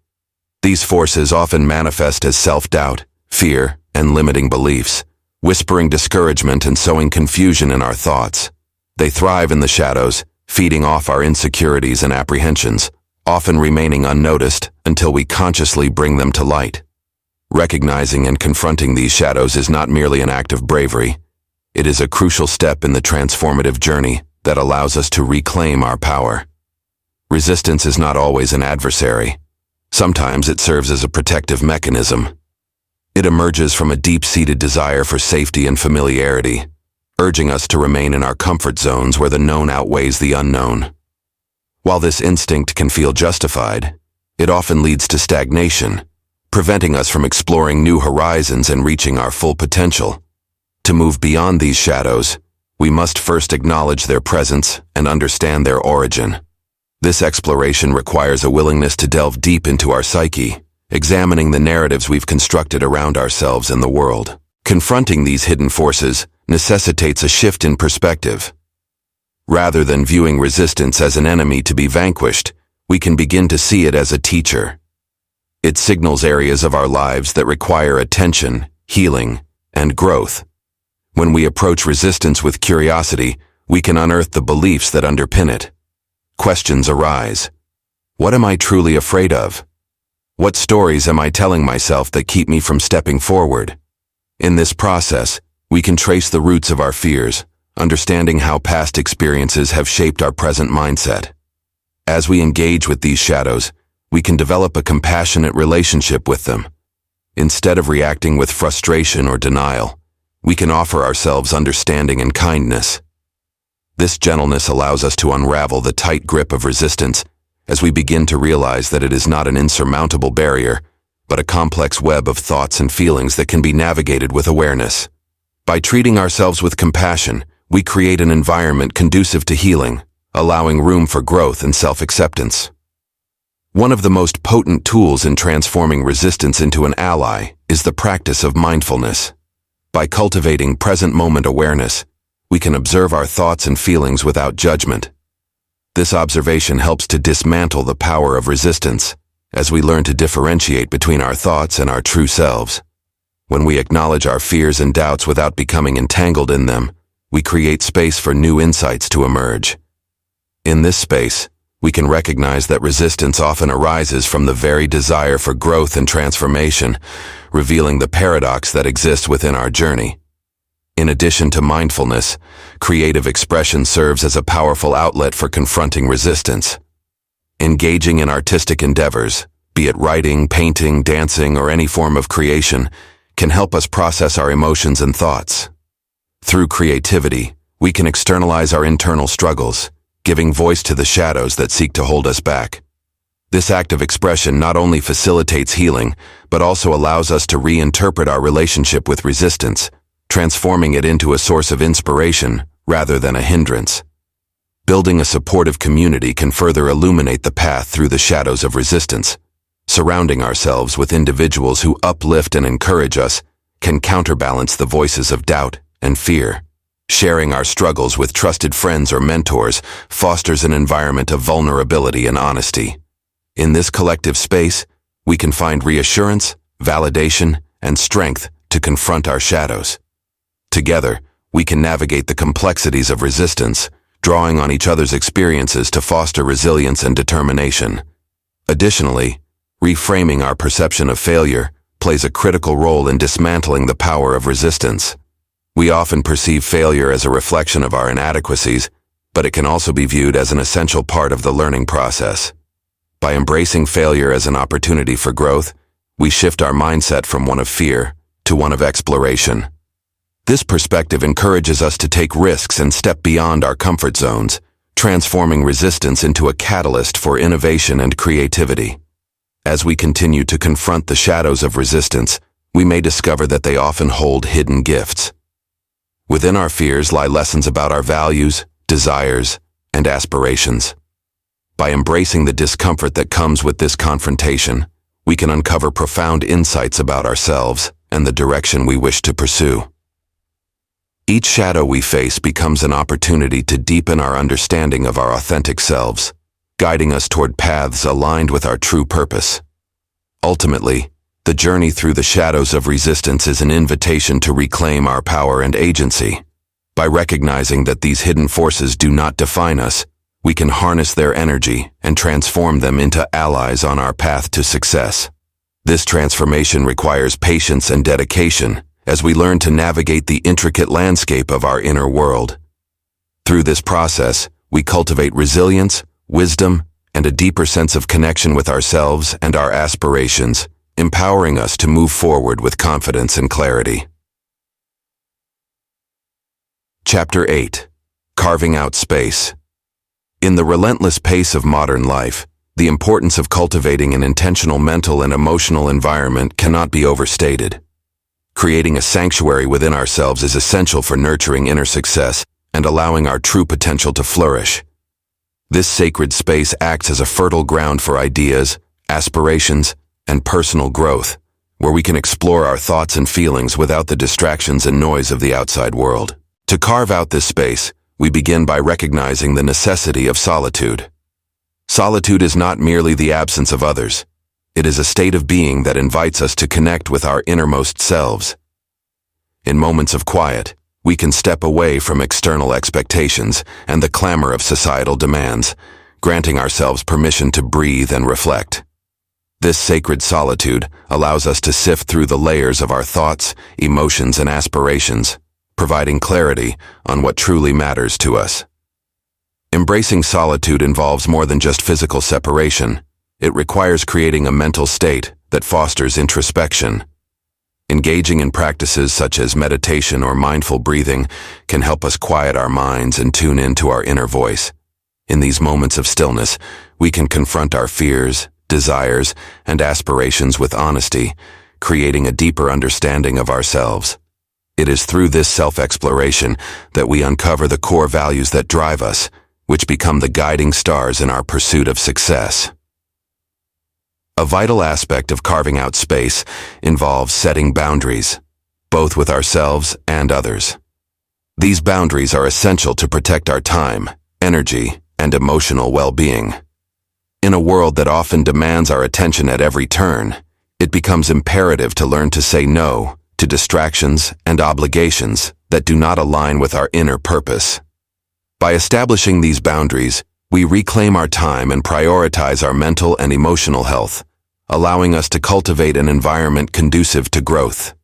These forces often manifest as self-doubt, fear, and limiting beliefs, whispering discouragement and sowing confusion in our thoughts. They thrive in the shadows, feeding off our insecurities and apprehensions, often remaining unnoticed until we consciously bring them to light. Recognizing and confronting these shadows is not merely an act of bravery. It is a crucial step in the transformative journey that allows us to reclaim our power. Resistance is not always an adversary. Sometimes it serves as a protective mechanism. It emerges from a deep-seated desire for safety and familiarity, urging us to remain in our comfort zones where the known outweighs the unknown. While this instinct can feel justified, it often leads to stagnation, preventing us from exploring new horizons and reaching our full potential. To move beyond these shadows, we must first acknowledge their presence and understand their origin. This exploration requires a willingness to delve deep into our psyche, examining the narratives we've constructed around ourselves and the world. Confronting these hidden forces necessitates a shift in perspective. Rather than viewing resistance as an enemy to be vanquished, we can begin to see it as a teacher. It signals areas of our lives that require attention, healing, and growth. When we approach resistance with curiosity, we can unearth the beliefs that underpin it. Questions arise. What am I truly afraid of? What stories am I telling myself that keep me from stepping forward? In this process, we can trace the roots of our fears, understanding how past experiences have shaped our present mindset. As we engage with these shadows, we can develop a compassionate relationship with them. Instead of reacting with frustration or denial, we can offer ourselves understanding and kindness. This gentleness allows us to unravel the tight grip of resistance as we begin to realize that it is not an insurmountable barrier, but a complex web of thoughts and feelings that can be navigated with awareness. By treating ourselves with compassion, we create an environment conducive to healing, allowing room for growth and self-acceptance. One of the most potent tools in transforming resistance into an ally is the practice of mindfulness. By cultivating present-moment awareness, we can observe our thoughts and feelings without judgment. This observation helps to dismantle the power of resistance, as we learn to differentiate between our thoughts and our true selves. When we acknowledge our fears and doubts without becoming entangled in them, we create space for new insights to emerge. In this space, we can recognize that resistance often arises from the very desire for growth and transformation, revealing the paradox that exists within our journey. In addition to mindfulness, creative expression serves as a powerful outlet for confronting resistance. Engaging in artistic endeavors, be it writing, painting, dancing, or any form of creation, can help us process our emotions and thoughts. Through creativity, we can externalize our internal struggles, giving voice to the shadows that seek to hold us back. This act of expression not only facilitates healing, but also allows us to reinterpret our relationship with resistance, transforming it into a source of inspiration rather than a hindrance. Building a supportive community can further illuminate the path through the shadows of resistance. Surrounding ourselves with individuals who uplift and encourage us can counterbalance the voices of doubt and fear. Sharing our struggles with trusted friends or mentors fosters an environment of vulnerability and honesty. In this collective space, we can find reassurance, validation, and strength to confront our shadows. Together, we can navigate the complexities of resistance, drawing on each other's experiences to foster resilience and determination. Additionally, reframing our perception of failure plays a critical role in dismantling the power of resistance. We often perceive failure as a reflection of our inadequacies, but it can also be viewed as an essential part of the learning process. By embracing failure as an opportunity for growth, we shift our mindset from one of fear to one of exploration. This perspective encourages us to take risks and step beyond our comfort zones, transforming resistance into a catalyst for innovation and creativity. As we continue to confront the shadows of resistance, we may discover that they often hold hidden gifts. Within our fears lie lessons about our values, desires, and aspirations. By embracing the discomfort that comes with this confrontation, we can uncover profound insights about ourselves and the direction we wish to pursue. Each shadow we face becomes an opportunity to deepen our understanding of our authentic selves, guiding us toward paths aligned with our true purpose. Ultimately, the journey through the shadows of resistance is an invitation to reclaim our power and agency. By recognizing that these hidden forces do not define us, we can harness their energy and transform them into allies on our path to success. This transformation requires patience and dedication as we learn to navigate the intricate landscape of our inner world. Through this process, we cultivate resilience, wisdom, and a deeper sense of connection with ourselves and our aspirations, empowering us to move forward with confidence and clarity. Chapter 8. Carving Out Space. In the relentless pace of modern life, the importance of cultivating an intentional mental and emotional environment cannot be overstated. Creating a sanctuary within ourselves is essential for nurturing inner success and allowing our true potential to flourish. This sacred space acts as a fertile ground for ideas, aspirations, and personal growth, where we can explore our thoughts and feelings without the distractions and noise of the outside world. To carve out this space, we begin by recognizing the necessity of solitude. Solitude is not merely the absence of others. It is a state of being that invites us to connect with our innermost selves. In moments of quiet, we can step away from external expectations and the clamor of societal demands, granting ourselves permission to breathe and reflect. This sacred solitude allows us to sift through the layers of our thoughts, emotions, and aspirations, providing clarity on what truly matters to us. Embracing solitude involves more than just physical separation. It requires creating a mental state that fosters introspection. Engaging in practices such as meditation or mindful breathing can help us quiet our minds and tune into our inner voice. In these moments of stillness, we can confront our fears, desires, and aspirations with honesty, creating a deeper understanding of ourselves. It is through this self-exploration that we uncover the core values that drive us, which become the guiding stars in our pursuit of success. A vital aspect of carving out space involves setting boundaries, both with ourselves and others. These boundaries are essential to protect our time, energy, and emotional well-being. In a world that often demands our attention at every turn, it becomes imperative to learn to say no to distractions and obligations that do not align with our inner purpose. By establishing these boundaries, we reclaim our time and prioritize our mental and emotional health, allowing us to cultivate an environment conducive to growth.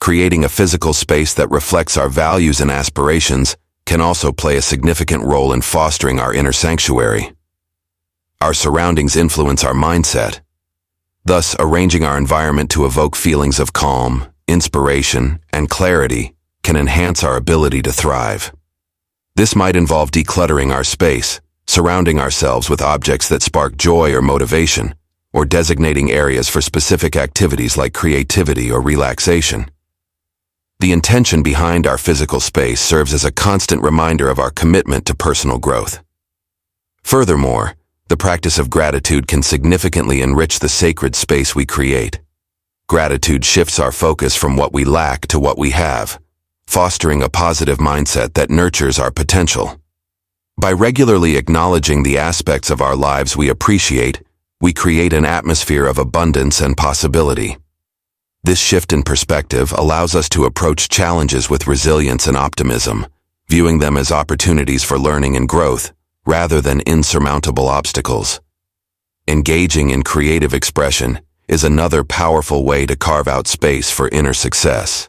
Creating a physical space that reflects our values and aspirations can also play a significant role in fostering our inner sanctuary. Our surroundings influence our mindset. Thus, arranging our environment to evoke feelings of calm, inspiration, and clarity can enhance our ability to thrive. This might involve decluttering our space, surrounding ourselves with objects that spark joy or motivation, or designating areas for specific activities like creativity or relaxation. The intention behind our physical space serves as a constant reminder of our commitment to personal growth. Furthermore, the practice of gratitude can significantly enrich the sacred space we create. Gratitude shifts our focus from what we lack to what we have, fostering a positive mindset that nurtures our potential. By regularly acknowledging the aspects of our lives we appreciate, we create an atmosphere of abundance and possibility. This shift in perspective allows us to approach challenges with resilience and optimism, viewing them as opportunities for learning and growth, rather than insurmountable obstacles. Engaging in creative expression is another powerful way to carve out space for inner success.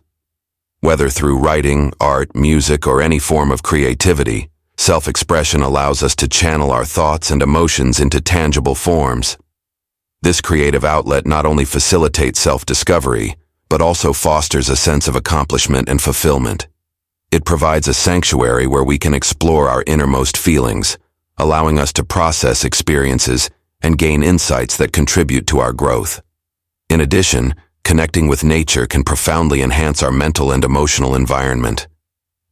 Whether through writing, art, music, or any form of creativity, self-expression allows us to channel our thoughts and emotions into tangible forms. This creative outlet not only facilitates self-discovery, but also fosters a sense of accomplishment and fulfillment. It provides a sanctuary where we can explore our innermost feelings, allowing us to process experiences and gain insights that contribute to our growth. In addition, connecting with nature can profoundly enhance our mental and emotional environment.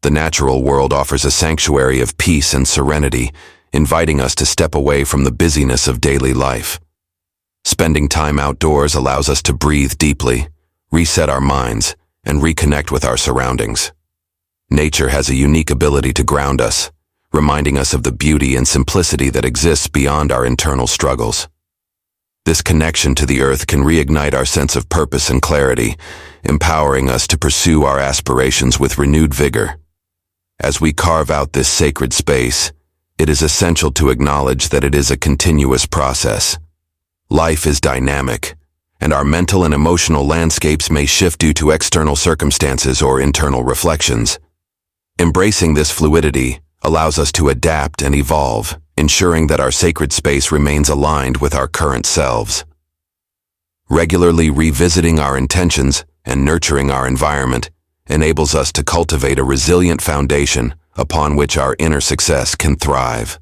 The natural world offers a sanctuary of peace and serenity, inviting us to step away from the busyness of daily life. Spending time outdoors allows us to breathe deeply, reset our minds, and reconnect with our surroundings. Nature has a unique ability to ground us, reminding us of the beauty and simplicity that exists beyond our internal struggles. This connection to the earth can reignite our sense of purpose and clarity, empowering us to pursue our aspirations with renewed vigor. As we carve out this sacred space, it is essential to acknowledge that it is a continuous process. Life is dynamic, and our mental and emotional landscapes may shift due to external circumstances or internal reflections. Embracing this fluidity allows us to adapt and evolve, ensuring that our sacred space remains aligned with our current selves. Regularly revisiting our intentions and nurturing our environment enables us to cultivate a resilient foundation upon which our inner success can thrive.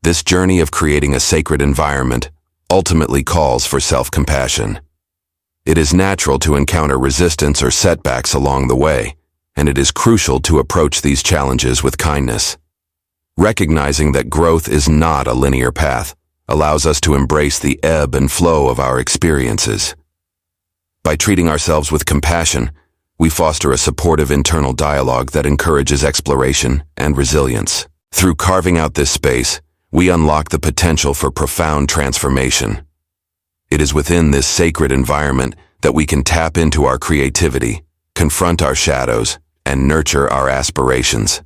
This journey of creating a sacred environment ultimately calls for self-compassion. It is natural to encounter resistance or setbacks along the way, and it is crucial to approach these challenges with kindness. Recognizing that growth is not a linear path allows us to embrace the ebb and flow of our experiences. By treating ourselves with compassion, we foster a supportive internal dialogue that encourages exploration and resilience. Through carving out this space, we unlock the potential for profound transformation. It is within this sacred environment that we can tap into our creativity, confront our shadows, and nurture our aspirations.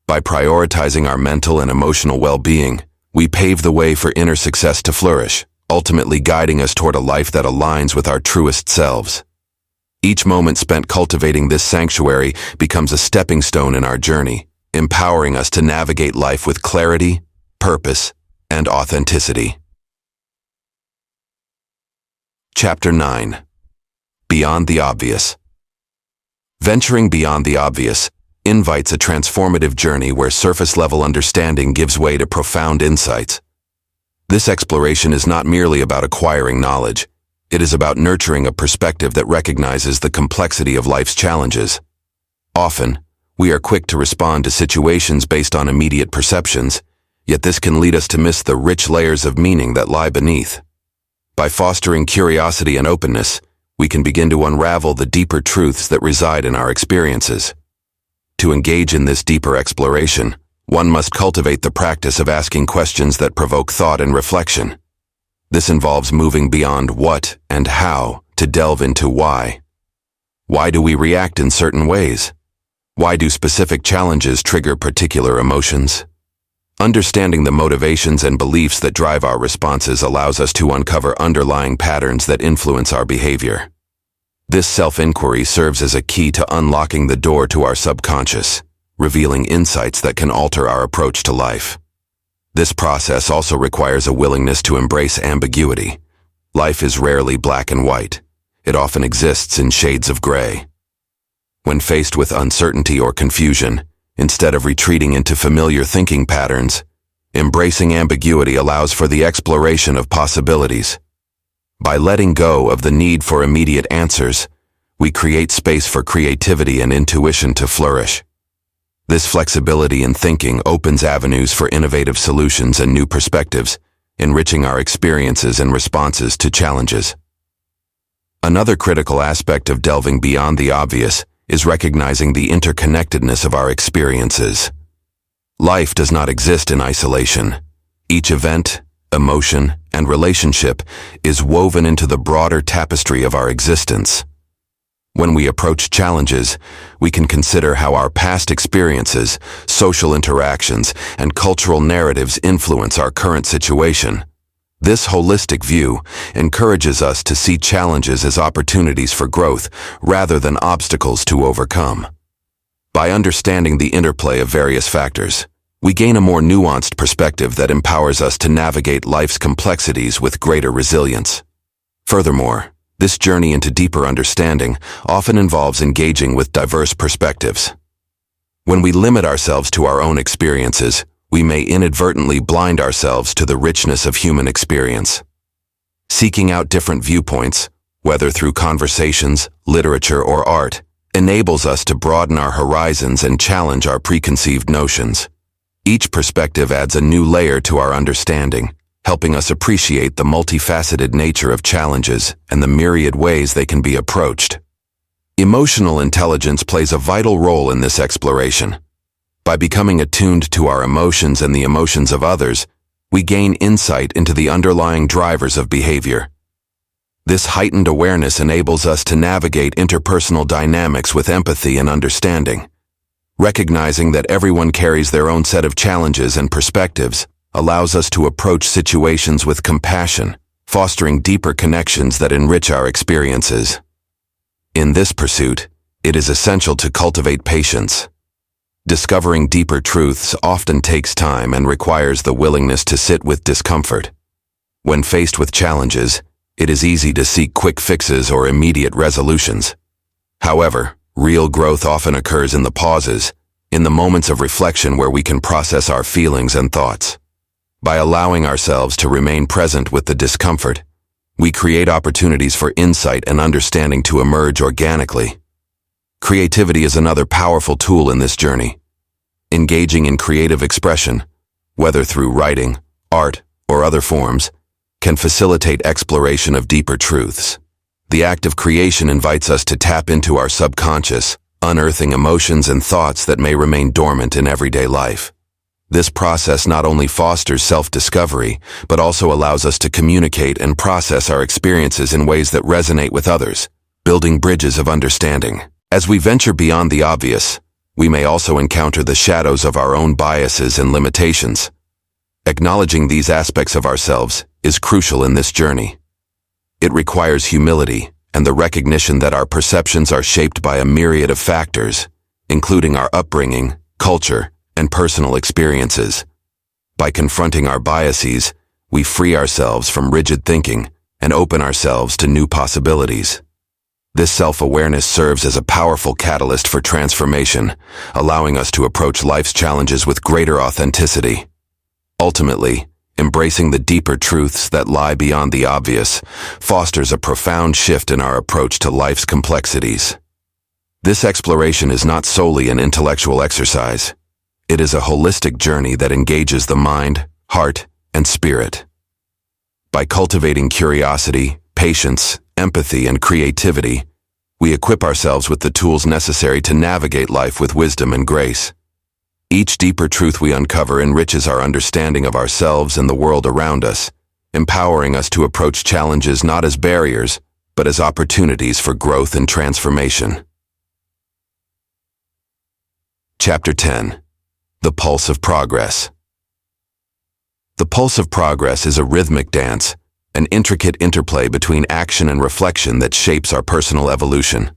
By prioritizing our mental and emotional well-being, we pave the way for inner success to flourish, ultimately guiding us toward a life that aligns with our truest selves. Each moment spent cultivating this sanctuary becomes a stepping stone in our journey, empowering us to navigate life with clarity, purpose, and authenticity. Chapter 9. Beyond the Obvious. Venturing beyond the obvious invites a transformative journey where surface-level understanding gives way to profound insights. This exploration is not merely about acquiring knowledge. It is about nurturing a perspective that recognizes the complexity of life's challenges. Often, we are quick to respond to situations based on immediate perceptions, yet this can lead us to miss the rich layers of meaning that lie beneath. By fostering curiosity and openness, we can begin to unravel the deeper truths that reside in our experiences. To engage in this deeper exploration, one must cultivate the practice of asking questions that provoke thought and reflection. This involves moving beyond what and how to delve into why. Why do we react in certain ways? Why do specific challenges trigger particular emotions? Understanding the motivations and beliefs that drive our responses allows us to uncover underlying patterns that influence our behavior. This self-inquiry serves as a key to unlocking the door to our subconscious, revealing insights that can alter our approach to life. This process also requires a willingness to embrace ambiguity. Life is rarely black and white. It often exists in shades of gray. When faced with uncertainty or confusion, instead of retreating into familiar thinking patterns, embracing ambiguity allows for the exploration of possibilities. By letting go of the need for immediate answers, we create space for creativity and intuition to flourish. This flexibility in thinking opens avenues for innovative solutions and new perspectives, enriching our experiences and responses to challenges. Another critical aspect of delving beyond the obvious is recognizing the interconnectedness of our experiences. Life does not exist in isolation. Each event, emotion, and relationship is woven into the broader tapestry of our existence. When we approach challenges, we can consider how our past experiences, social interactions, and cultural narratives influence our current situation. This holistic view encourages us to see challenges as opportunities for growth rather than obstacles to overcome. By understanding the interplay of various factors, we gain a more nuanced perspective that empowers us to navigate life's complexities with greater resilience. Furthermore, this journey into deeper understanding often involves engaging with diverse perspectives. When we limit ourselves to our own experiences, we may inadvertently blind ourselves to the richness of human experience. Seeking out different viewpoints, whether through conversations, literature, or art, enables us to broaden our horizons and challenge our preconceived notions. Each perspective adds a new layer to our understanding, helping us appreciate the multifaceted nature of challenges and the myriad ways they can be approached. Emotional intelligence plays a vital role in this exploration. By becoming attuned to our emotions and the emotions of others, we gain insight into the underlying drivers of behavior. This heightened awareness enables us to navigate interpersonal dynamics with empathy and understanding. Recognizing that everyone carries their own set of challenges and perspectives allows us to approach situations with compassion, fostering deeper connections that enrich our experiences. In this pursuit, it is essential to cultivate patience. Discovering deeper truths often takes time and requires the willingness to sit with discomfort. When faced with challenges, it is easy to seek quick fixes or immediate resolutions. However, real growth often occurs in the pauses, in the moments of reflection where we can process our feelings and thoughts. By allowing ourselves to remain present with the discomfort, we create opportunities for insight and understanding to emerge organically. Creativity is another powerful tool in this journey. Engaging in creative expression, whether through writing, art, or other forms, can facilitate exploration of deeper truths. The act of creation invites us to tap into our subconscious, unearthing emotions and thoughts that may remain dormant in everyday life. This process not only fosters self-discovery, but also allows us to communicate and process our experiences in ways that resonate with others, building bridges of understanding. As we venture beyond the obvious, we may also encounter the shadows of our own biases and limitations. Acknowledging these aspects of ourselves is crucial in this journey. It requires humility and the recognition that our perceptions are shaped by a myriad of factors, including our upbringing, culture, and personal experiences. By confronting our biases, we free ourselves from rigid thinking and open ourselves to new possibilities. This self-awareness serves as a powerful catalyst for transformation, allowing us to approach life's challenges with greater authenticity. Ultimately, embracing the deeper truths that lie beyond the obvious fosters a profound shift in our approach to life's complexities. This exploration is not solely an intellectual exercise. It is a holistic journey that engages the mind, heart, and spirit. By cultivating curiosity, patience, empathy, and creativity, we equip ourselves with the tools necessary to navigate life with wisdom and grace. Each deeper truth we uncover enriches our understanding of ourselves and the world around us, empowering us to approach challenges not as barriers, but as opportunities for growth and transformation. Chapter 10. The Pulse of Progress. The pulse of progress is a rhythmic dance, an intricate interplay between action and reflection that shapes our personal evolution.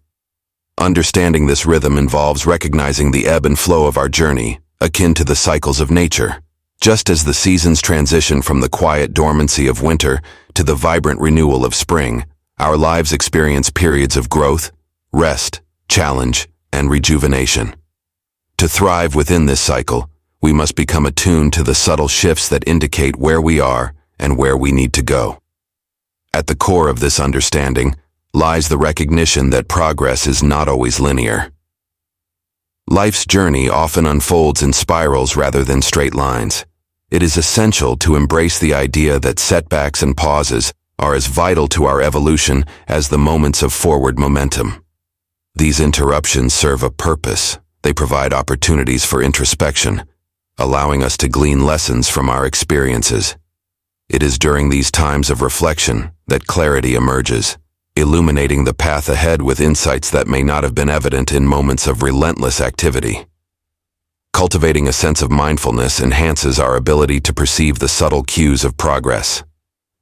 Understanding this rhythm involves recognizing the ebb and flow of our journey, akin to the cycles of nature. Just as the seasons transition from the quiet dormancy of winter to the vibrant renewal of spring, our lives experience periods of growth, rest, challenge, and rejuvenation. To thrive within this cycle, we must become attuned to the subtle shifts that indicate where we are and where we need to go. At the core of this understanding lies the recognition that progress is not always linear. Life's journey often unfolds in spirals rather than straight lines. It is essential to embrace the idea that setbacks and pauses are as vital to our evolution as the moments of forward momentum. These interruptions serve a purpose. They provide opportunities for introspection, allowing us to glean lessons from our experiences. It is during these times of reflection that clarity emerges, illuminating the path ahead with insights that may not have been evident in moments of relentless activity. Cultivating a sense of mindfulness enhances our ability to perceive the subtle cues of progress.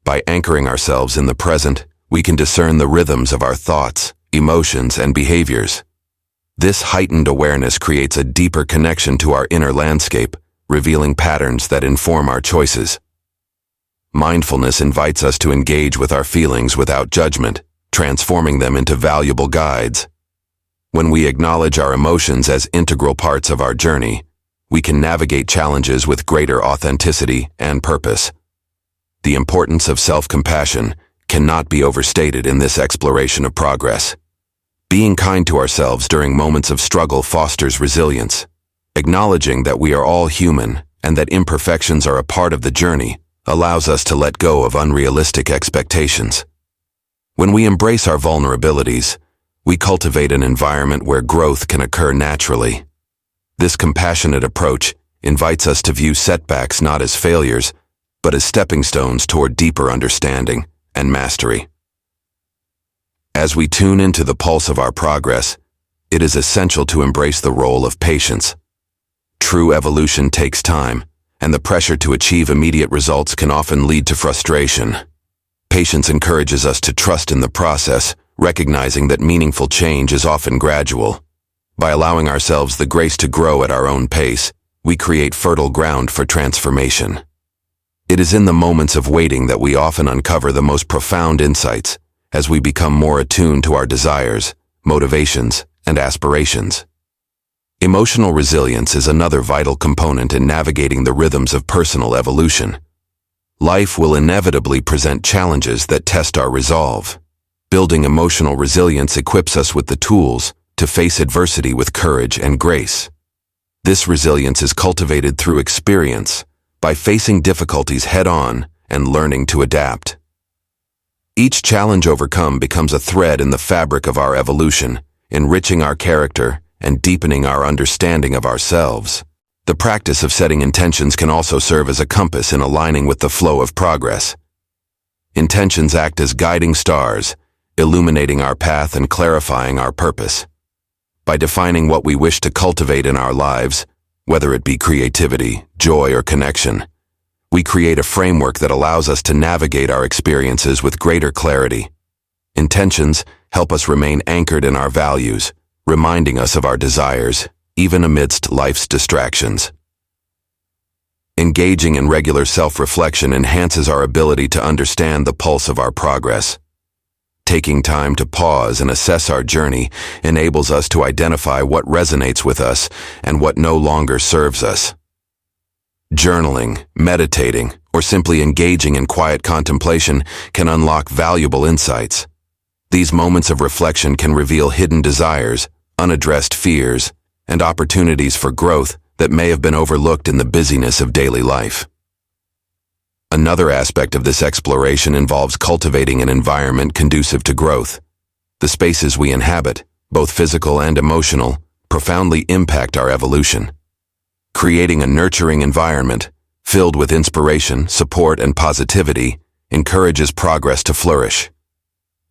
By anchoring ourselves in the present, we can discern the rhythms of our thoughts, emotions, and behaviors. This heightened awareness creates a deeper connection to our inner landscape, revealing patterns that inform our choices. Mindfulness invites us to engage with our feelings without judgment, transforming them into valuable guides. When we acknowledge our emotions as integral parts of our journey, we can navigate challenges with greater authenticity and purpose. The importance of self-compassion cannot be overstated in this exploration of progress. Being kind to ourselves during moments of struggle fosters resilience. Acknowledging that we are all human and that imperfections are a part of the journey allows us to let go of unrealistic expectations. When we embrace our vulnerabilities, we cultivate an environment where growth can occur naturally. This compassionate approach invites us to view setbacks not as failures, but as stepping stones toward deeper understanding and mastery. As we tune into the pulse of our progress, it is essential to embrace the role of patience. True evolution takes time, and the pressure to achieve immediate results can often lead to frustration. Patience encourages us to trust in the process, recognizing that meaningful change is often gradual. By allowing ourselves the grace to grow at our own pace, we create fertile ground for transformation. It is in the moments of waiting that we often uncover the most profound insights, as we become more attuned to our desires, motivations, and aspirations. Emotional resilience is another vital component in navigating the rhythms of personal evolution. Life will inevitably present challenges that test our resolve. Building emotional resilience equips us with the tools to face adversity with courage and grace. This resilience is cultivated through experience, by facing difficulties head-on and learning to adapt. Each challenge overcome becomes a thread in the fabric of our evolution, enriching our character and deepening our understanding of ourselves. The practice of setting intentions can also serve as a compass in aligning with the flow of progress. Intentions act as guiding stars, illuminating our path and clarifying our purpose. By defining what we wish to cultivate in our lives, whether it be creativity, joy, or connection, we create a framework that allows us to navigate our experiences with greater clarity. Intentions help us remain anchored in our values, reminding us of our desires, even amidst life's distractions. Engaging in regular self-reflection enhances our ability to understand the pulse of our progress. Taking time to pause and assess our journey enables us to identify what resonates with us and what no longer serves us. Journaling, meditating, or simply engaging in quiet contemplation can unlock valuable insights. These moments of reflection can reveal hidden desires, unaddressed fears, and opportunities for growth that may have been overlooked in the busyness of daily life. Another aspect of this exploration involves cultivating an environment conducive to growth. The spaces we inhabit, both physical and emotional, profoundly impact our evolution. Creating a nurturing environment, filled with inspiration, support, and positivity, encourages progress to flourish.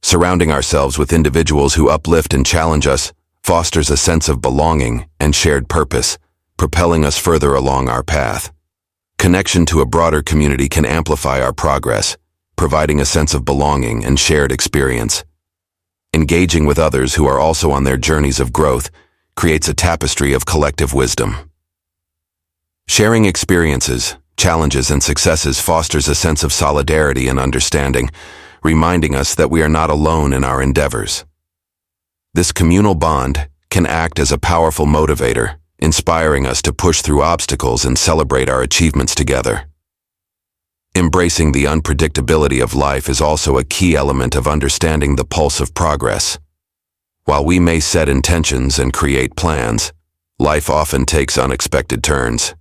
Surrounding ourselves with individuals who uplift and challenge us fosters a sense of belonging and shared purpose, propelling us further along our path. Connection to a broader community can amplify our progress, providing a sense of belonging and shared experience. Engaging with others who are also on their journeys of growth creates a tapestry of collective wisdom. Sharing experiences, challenges, and successes fosters a sense of solidarity and understanding, reminding us that we are not alone in our endeavors. This communal bond can act as a powerful motivator, inspiring us to push through obstacles and celebrate our achievements together. Embracing the unpredictability of life is also a key element of understanding the pulse of progress. While we may set intentions and create plans, life often takes unexpected turns.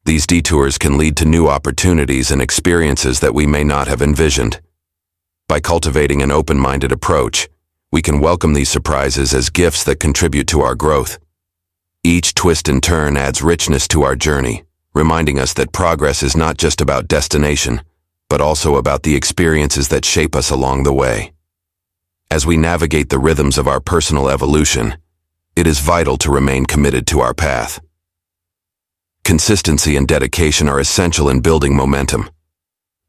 These detours can lead to new opportunities and experiences that we may not have envisioned. By cultivating an open-minded approach, we can welcome these surprises as gifts that contribute to our growth. Each twist and turn adds richness to our journey, reminding us that progress is not just about destination, but also about the experiences that shape us along the way. As we navigate the rhythms of our personal evolution, it is vital to remain committed to our path. Consistency and dedication are essential in building momentum.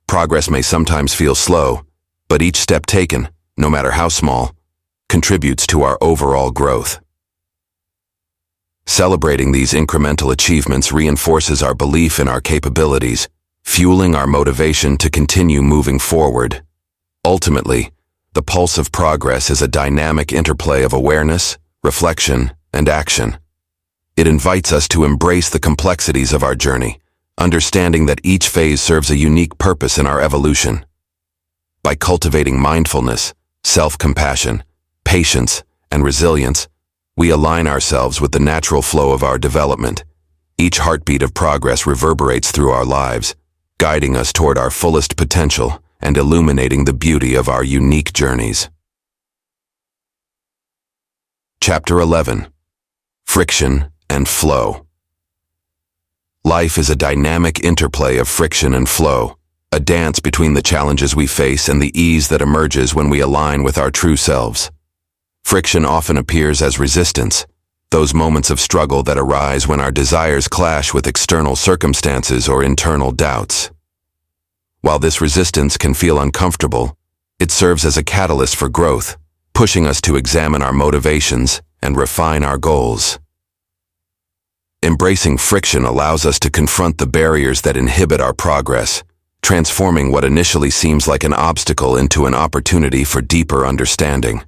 Progress may sometimes feel slow, but each step taken, no matter how small, contributes to our overall growth. Celebrating these incremental achievements reinforces our belief in our capabilities, fueling our motivation to continue moving forward. Ultimately, the pulse of progress is a dynamic interplay of awareness, reflection, and action. It invites us to embrace the complexities of our journey, understanding that each phase serves a unique purpose in our evolution. By cultivating mindfulness, self-compassion, patience, and resilience, we align ourselves with the natural flow of our development. Each heartbeat of progress reverberates through our lives, guiding us toward our fullest potential and illuminating the beauty of our unique journeys. Chapter 11. Friction and Flow. Life is a dynamic interplay of friction and flow, a dance between the challenges we face and the ease that emerges when we align with our true selves. Friction often appears as resistance, those moments of struggle that arise when our desires clash with external circumstances or internal doubts. While this resistance can feel uncomfortable, it serves as a catalyst for growth, pushing us to examine our motivations and refine our goals. Embracing friction allows us to confront the barriers that inhibit our progress, transforming what initially seems like an obstacle into an opportunity for deeper understanding.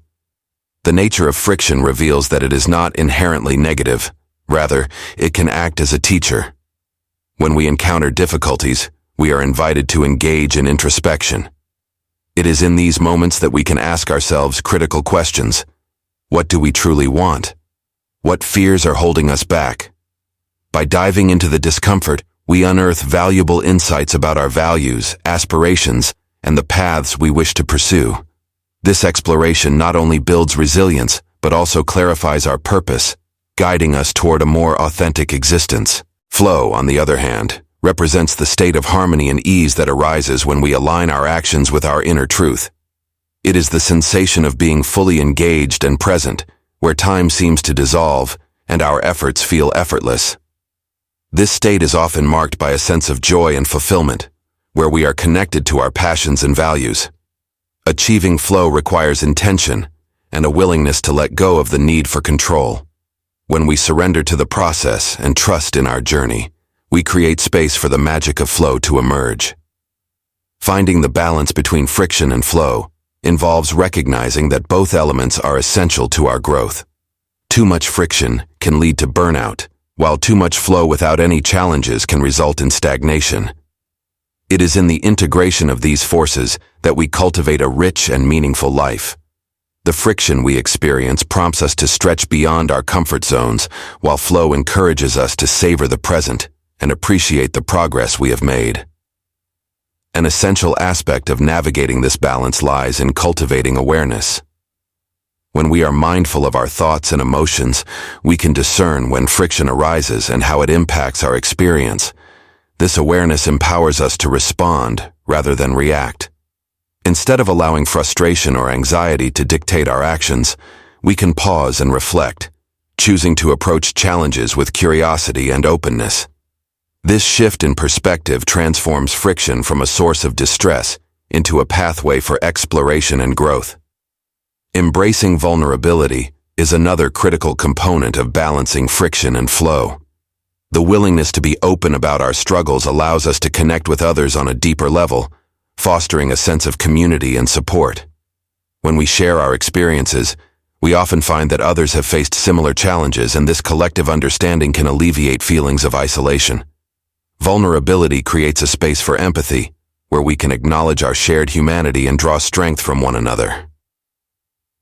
The nature of friction reveals that it is not inherently negative. Rather, it can act as a teacher. When we encounter difficulties, we are invited to engage in introspection. It is in these moments that we can ask ourselves critical questions. What do we truly want? What fears are holding us back? By diving into the discomfort, we unearth valuable insights about our values, aspirations, and the paths we wish to pursue. This exploration not only builds resilience, but also clarifies our purpose, guiding us toward a more authentic existence. Flow, on the other hand, represents the state of harmony and ease that arises when we align our actions with our inner truth. It is the sensation of being fully engaged and present, where time seems to dissolve and our efforts feel effortless. This state is often marked by a sense of joy and fulfillment, where we are connected to our passions and values. Achieving flow requires intention and a willingness to let go of the need for control. When we surrender to the process and trust in our journey, we create space for the magic of flow to emerge. Finding the balance between friction and flow involves recognizing that both elements are essential to our growth. Too much friction can lead to burnout, while too much flow without any challenges can result in stagnation. It is in the integration of these forces that we cultivate a rich and meaningful life. The friction we experience prompts us to stretch beyond our comfort zones, while flow encourages us to savor the present and appreciate the progress we have made. An essential aspect of navigating this balance lies in cultivating awareness. When we are mindful of our thoughts and emotions, we can discern when friction arises and how it impacts our experience. This awareness empowers us to respond rather than react. Instead of allowing frustration or anxiety to dictate our actions, we can pause and reflect, choosing to approach challenges with curiosity and openness. This shift in perspective transforms friction from a source of distress into a pathway for exploration and growth. Embracing vulnerability is another critical component of balancing friction and flow. The willingness to be open about our struggles allows us to connect with others on a deeper level, fostering a sense of community and support. When we share our experiences, we often find that others have faced similar challenges, and this collective understanding can alleviate feelings of isolation. Vulnerability creates a space for empathy, where we can acknowledge our shared humanity and draw strength from one another.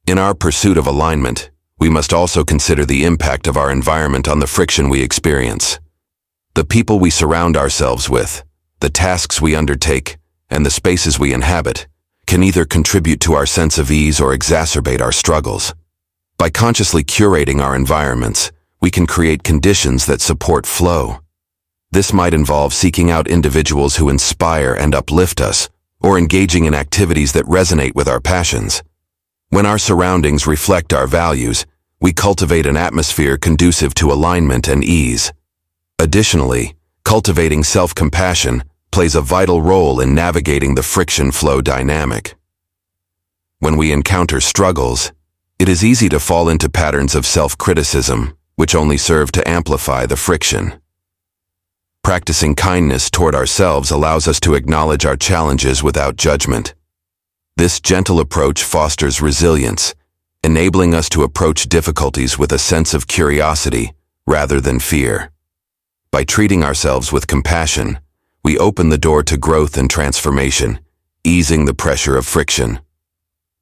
In our pursuit of alignment, we must also consider the impact of our environment on the friction we experience. The people we surround ourselves with, the tasks we undertake, and the spaces we inhabit can either contribute to our sense of ease or exacerbate our struggles. By consciously curating our environments, we can create conditions that support flow. This might involve seeking out individuals who inspire and uplift us, or engaging in activities that resonate with our passions. When our surroundings reflect our values, we cultivate an atmosphere conducive to alignment and ease. Additionally, cultivating self-compassion plays a vital role in navigating the friction-flow dynamic. When we encounter struggles, it is easy to fall into patterns of self-criticism, which only serve to amplify the friction. Practicing kindness toward ourselves allows us to acknowledge our challenges without judgment. This gentle approach fosters resilience, enabling us to approach difficulties with a sense of curiosity rather than fear. By treating ourselves with compassion, we open the door to growth and transformation, easing the pressure of friction.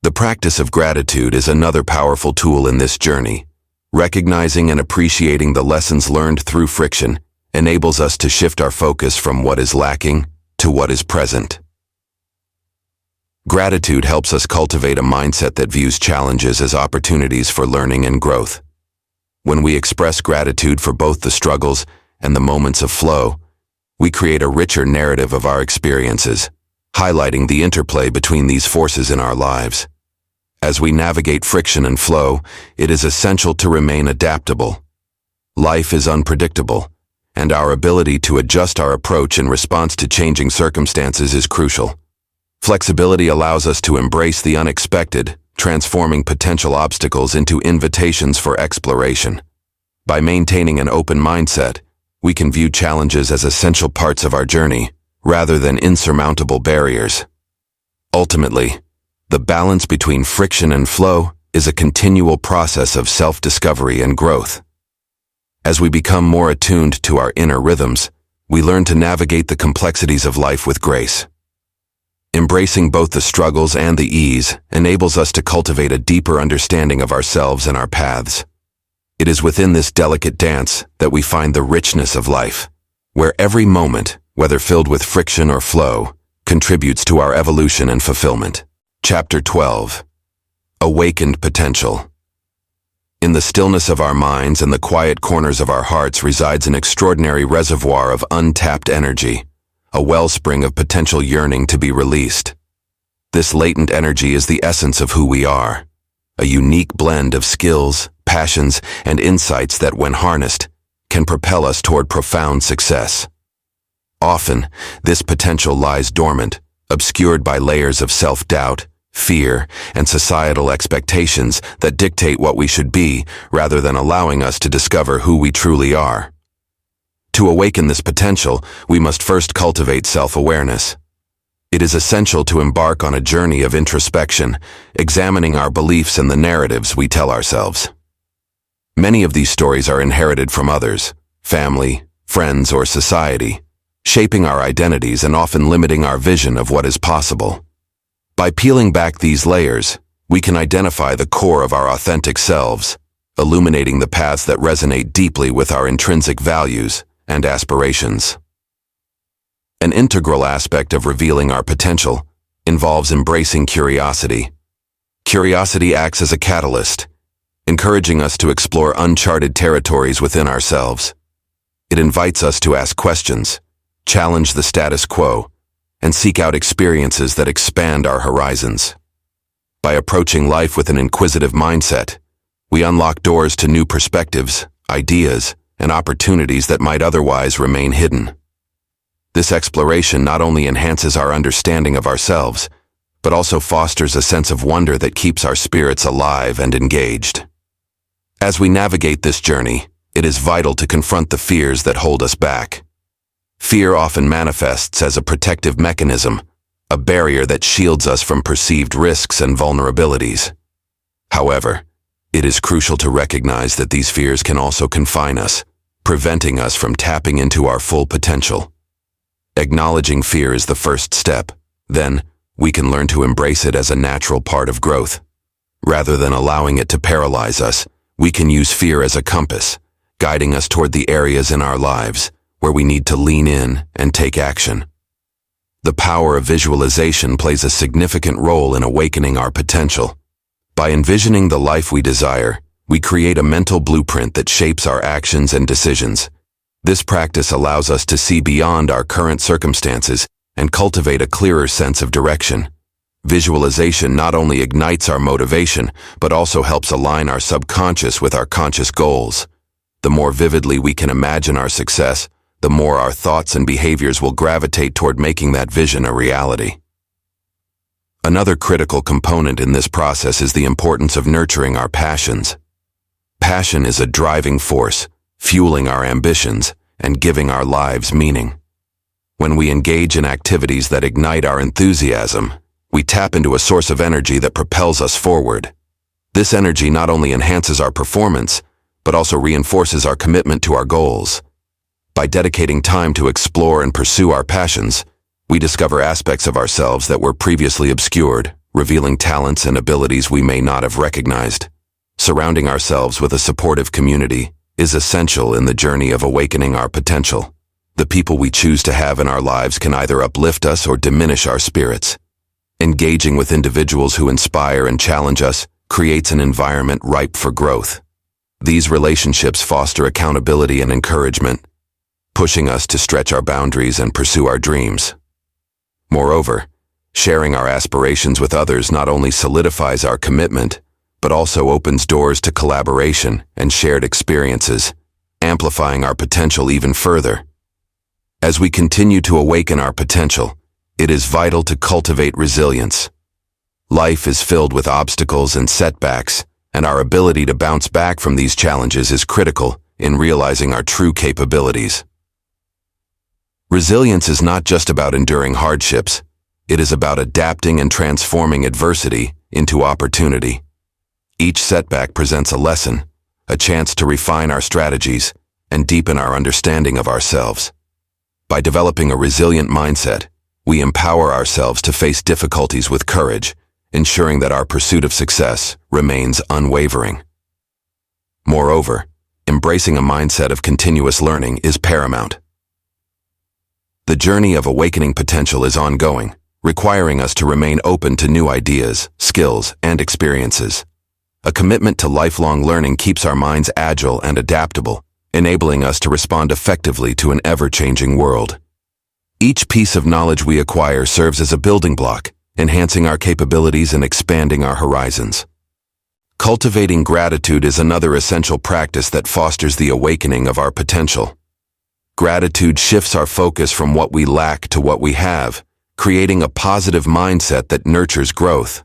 The practice of gratitude is another powerful tool in this journey. Recognizing and appreciating the lessons learned through friction enables us to shift our focus from what is lacking to what is present. Gratitude helps us cultivate a mindset that views challenges as opportunities for learning and growth. When we express gratitude for both the struggles and the moments of flow, we create a richer narrative of our experiences, highlighting the interplay between these forces in our lives. As we navigate friction and flow, it is essential to remain adaptable. Life is unpredictable, and our ability to adjust our approach in response to changing circumstances is crucial. Flexibility allows us to embrace the unexpected, transforming potential obstacles into invitations for exploration. By maintaining an open mindset, we can view challenges as essential parts of our journey, rather than insurmountable barriers. Ultimately, the balance between friction and flow is a continual process of self-discovery and growth. As we become more attuned to our inner rhythms, we learn to navigate the complexities of life with grace. Embracing both the struggles and the ease enables us to cultivate a deeper understanding of ourselves and our paths. It is within this delicate dance that we find the richness of life, where every moment, whether filled with friction or flow, contributes to our evolution and fulfillment. Chapter 12. Awakened Potential. In the stillness of our minds and the quiet corners of our hearts resides an extraordinary reservoir of untapped energy, a wellspring of potential yearning to be released. This latent energy is the essence of who we are, a unique blend of skills, passions, and insights that, when harnessed, can propel us toward profound success. Often, this potential lies dormant, obscured by layers of self-doubt, fear, and societal expectations that dictate what we should be rather than allowing us to discover who we truly are. To awaken this potential, we must first cultivate self-awareness. It is essential to embark on a journey of introspection, examining our beliefs and the narratives we tell ourselves. Many of these stories are inherited from others, family, friends, or society, shaping our identities and often limiting our vision of what is possible. By peeling back these layers, we can identify the core of our authentic selves, illuminating the paths that resonate deeply with our intrinsic values and aspirations. An integral aspect of revealing our potential involves embracing curiosity. Curiosity acts as a catalyst, encouraging us to explore uncharted territories within ourselves. It invites us to ask questions, challenge the status quo, and seek out experiences that expand our horizons. By approaching life with an inquisitive mindset, we unlock doors to new perspectives, ideas, and opportunities that might otherwise remain hidden. This exploration not only enhances our understanding of ourselves, but also fosters a sense of wonder that keeps our spirits alive and engaged. As we navigate this journey, it is vital to confront the fears that hold us back. Fear often manifests as a protective mechanism, a barrier that shields us from perceived risks and vulnerabilities. However, it is crucial to recognize that these fears can also confine us, preventing us from tapping into our full potential. Acknowledging fear is the first step. Then, we can learn to embrace it as a natural part of growth. Rather than allowing it to paralyze us, we can use fear as a compass, guiding us toward the areas in our lives where we need to lean in and take action. The power of visualization plays a significant role in awakening our potential. By envisioning the life we desire, we create a mental blueprint that shapes our actions and decisions. This practice allows us to see beyond our current circumstances and cultivate a clearer sense of direction. Visualization not only ignites our motivation, but also helps align our subconscious with our conscious goals. The more vividly we can imagine our success, the more our thoughts and behaviors will gravitate toward making that vision a reality. Another critical component in this process is the importance of nurturing our passions. Passion is a driving force, fueling our ambitions and giving our lives meaning. When we engage in activities that ignite our enthusiasm, we tap into a source of energy that propels us forward. This energy not only enhances our performance, but also reinforces our commitment to our goals. By dedicating time to explore and pursue our passions, we discover aspects of ourselves that were previously obscured, revealing talents and abilities we may not have recognized. Surrounding ourselves with a supportive community is essential in the journey of awakening our potential. The people we choose to have in our lives can either uplift us or diminish our spirits. Engaging with individuals who inspire and challenge us creates an environment ripe for growth. These relationships foster accountability and encouragement, pushing us to stretch our boundaries and pursue our dreams. Moreover, sharing our aspirations with others not only solidifies our commitment, but also opens doors to collaboration and shared experiences, amplifying our potential even further. As we continue to awaken our potential, it is vital to cultivate resilience. Life is filled with obstacles and setbacks, and our ability to bounce back from these challenges is critical in realizing our true capabilities. Resilience is not just about enduring hardships. It is about adapting and transforming adversity into opportunity. Each setback presents a lesson, a chance to refine our strategies and deepen our understanding of ourselves. By developing a resilient mindset, we empower ourselves to face difficulties with courage, ensuring that our pursuit of success remains unwavering. Moreover, embracing a mindset of continuous learning is paramount. The journey of awakening potential is ongoing, requiring us to remain open to new ideas, skills, and experiences. A commitment to lifelong learning keeps our minds agile and adaptable, enabling us to respond effectively to an ever-changing world. Each piece of knowledge we acquire serves as a building block, enhancing our capabilities and expanding our horizons. Cultivating gratitude is another essential practice that fosters the awakening of our potential. Gratitude shifts our focus from what we lack to what we have, creating a positive mindset that nurtures growth.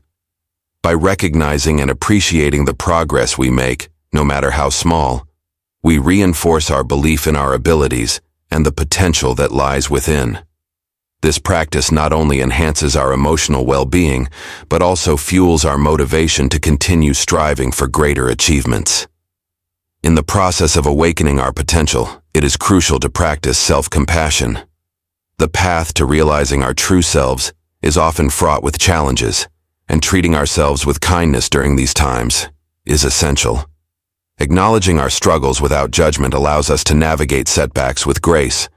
By recognizing and appreciating the progress we make, no matter how small, we reinforce our belief in our abilities and the potential that lies within. This practice not only enhances our emotional well-being, but also fuels our motivation to continue striving for greater achievements. In the process of awakening our potential, it is crucial to practice self-compassion. The path to realizing our true selves is often fraught with challenges, and treating ourselves with kindness during these times is essential. Acknowledging our struggles without judgment allows us to navigate setbacks with grace,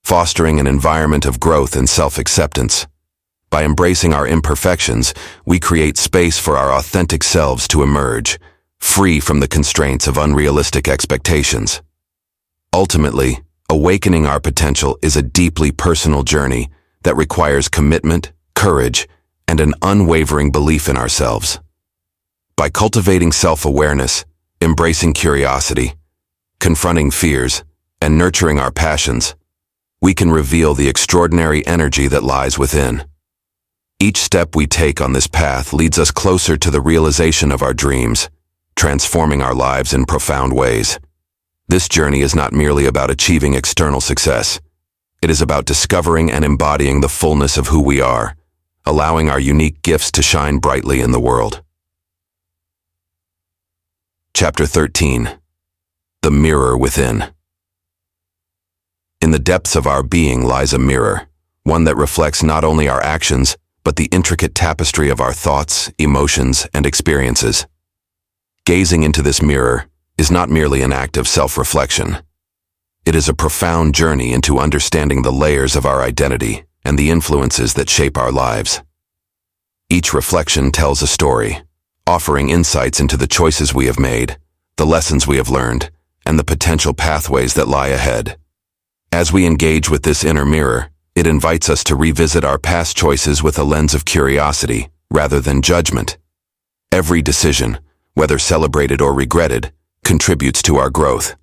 fostering an environment of growth and self-acceptance. By embracing our imperfections, we create space for our authentic selves to emerge, free from the constraints of unrealistic expectations. Ultimately, awakening our potential is a deeply personal journey that requires commitment, courage, and an unwavering belief in ourselves. By cultivating self-awareness, embracing curiosity, confronting fears, and nurturing our passions, we can reveal the extraordinary energy that lies within. Each step we take on this path leads us closer to the realization of our dreams, transforming our lives in profound ways. This journey is not merely about achieving external success. It is about discovering and embodying the fullness of who we are, allowing our unique gifts to shine brightly in the world. Chapter 13. The Mirror Within. In the depths of our being lies a mirror, one that reflects not only our actions, but the intricate tapestry of our thoughts, emotions, and experiences. Gazing into this mirror is not merely an act of self-reflection. It is a profound journey into understanding the layers of our identity and the influences that shape our lives. Each reflection tells a story, offering insights into the choices we have made, the lessons we have learned, and the potential pathways that lie ahead. As we engage with this inner mirror, it invites us to revisit our past choices with a lens of curiosity, rather than judgment. Every decision, whether celebrated or regretted, contributes to our growth.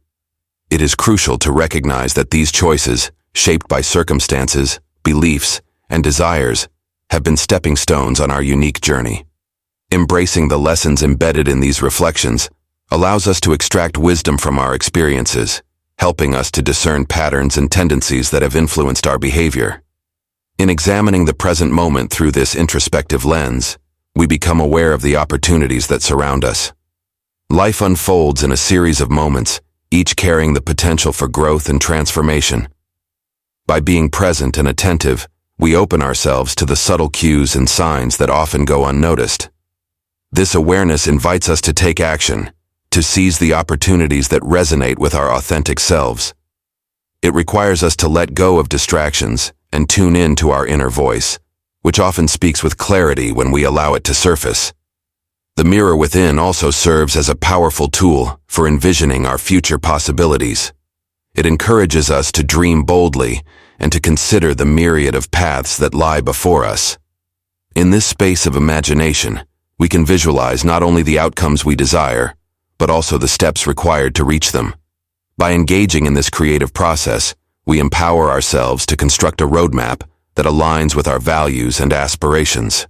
It is crucial to recognize that these choices, shaped by circumstances, beliefs, and desires, have been stepping stones on our unique journey. Embracing the lessons embedded in these reflections allows us to extract wisdom from our experiences, helping us to discern patterns and tendencies that have influenced our behavior. In examining the present moment through this introspective lens, we become aware of the opportunities that surround us. Life unfolds in a series of moments, each carrying the potential for growth and transformation. By being present and attentive, we open ourselves to the subtle cues and signs that often go unnoticed. This awareness invites us to take action, to seize the opportunities that resonate with our authentic selves. It requires us to let go of distractions and tune in to our inner voice, which often speaks with clarity when we allow it to surface. The mirror within also serves as a powerful tool for envisioning our future possibilities. It encourages us to dream boldly and to consider the myriad of paths that lie before us. In this space of imagination, we can visualize not only the outcomes we desire, but also the steps required to reach them. By engaging in this creative process, we empower ourselves to construct a roadmap that aligns with our values and aspirations.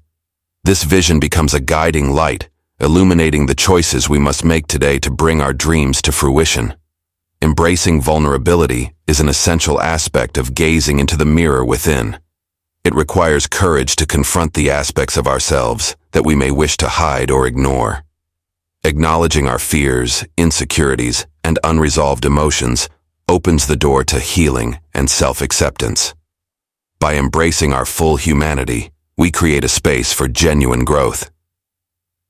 This vision becomes a guiding light, illuminating the choices we must make today to bring our dreams to fruition. Embracing vulnerability is an essential aspect of gazing into the mirror within. It requires courage to confront the aspects of ourselves that we may wish to hide or ignore. Acknowledging our fears, insecurities, and unresolved emotions opens the door to healing and self-acceptance. By embracing our full humanity, we create a space for genuine growth.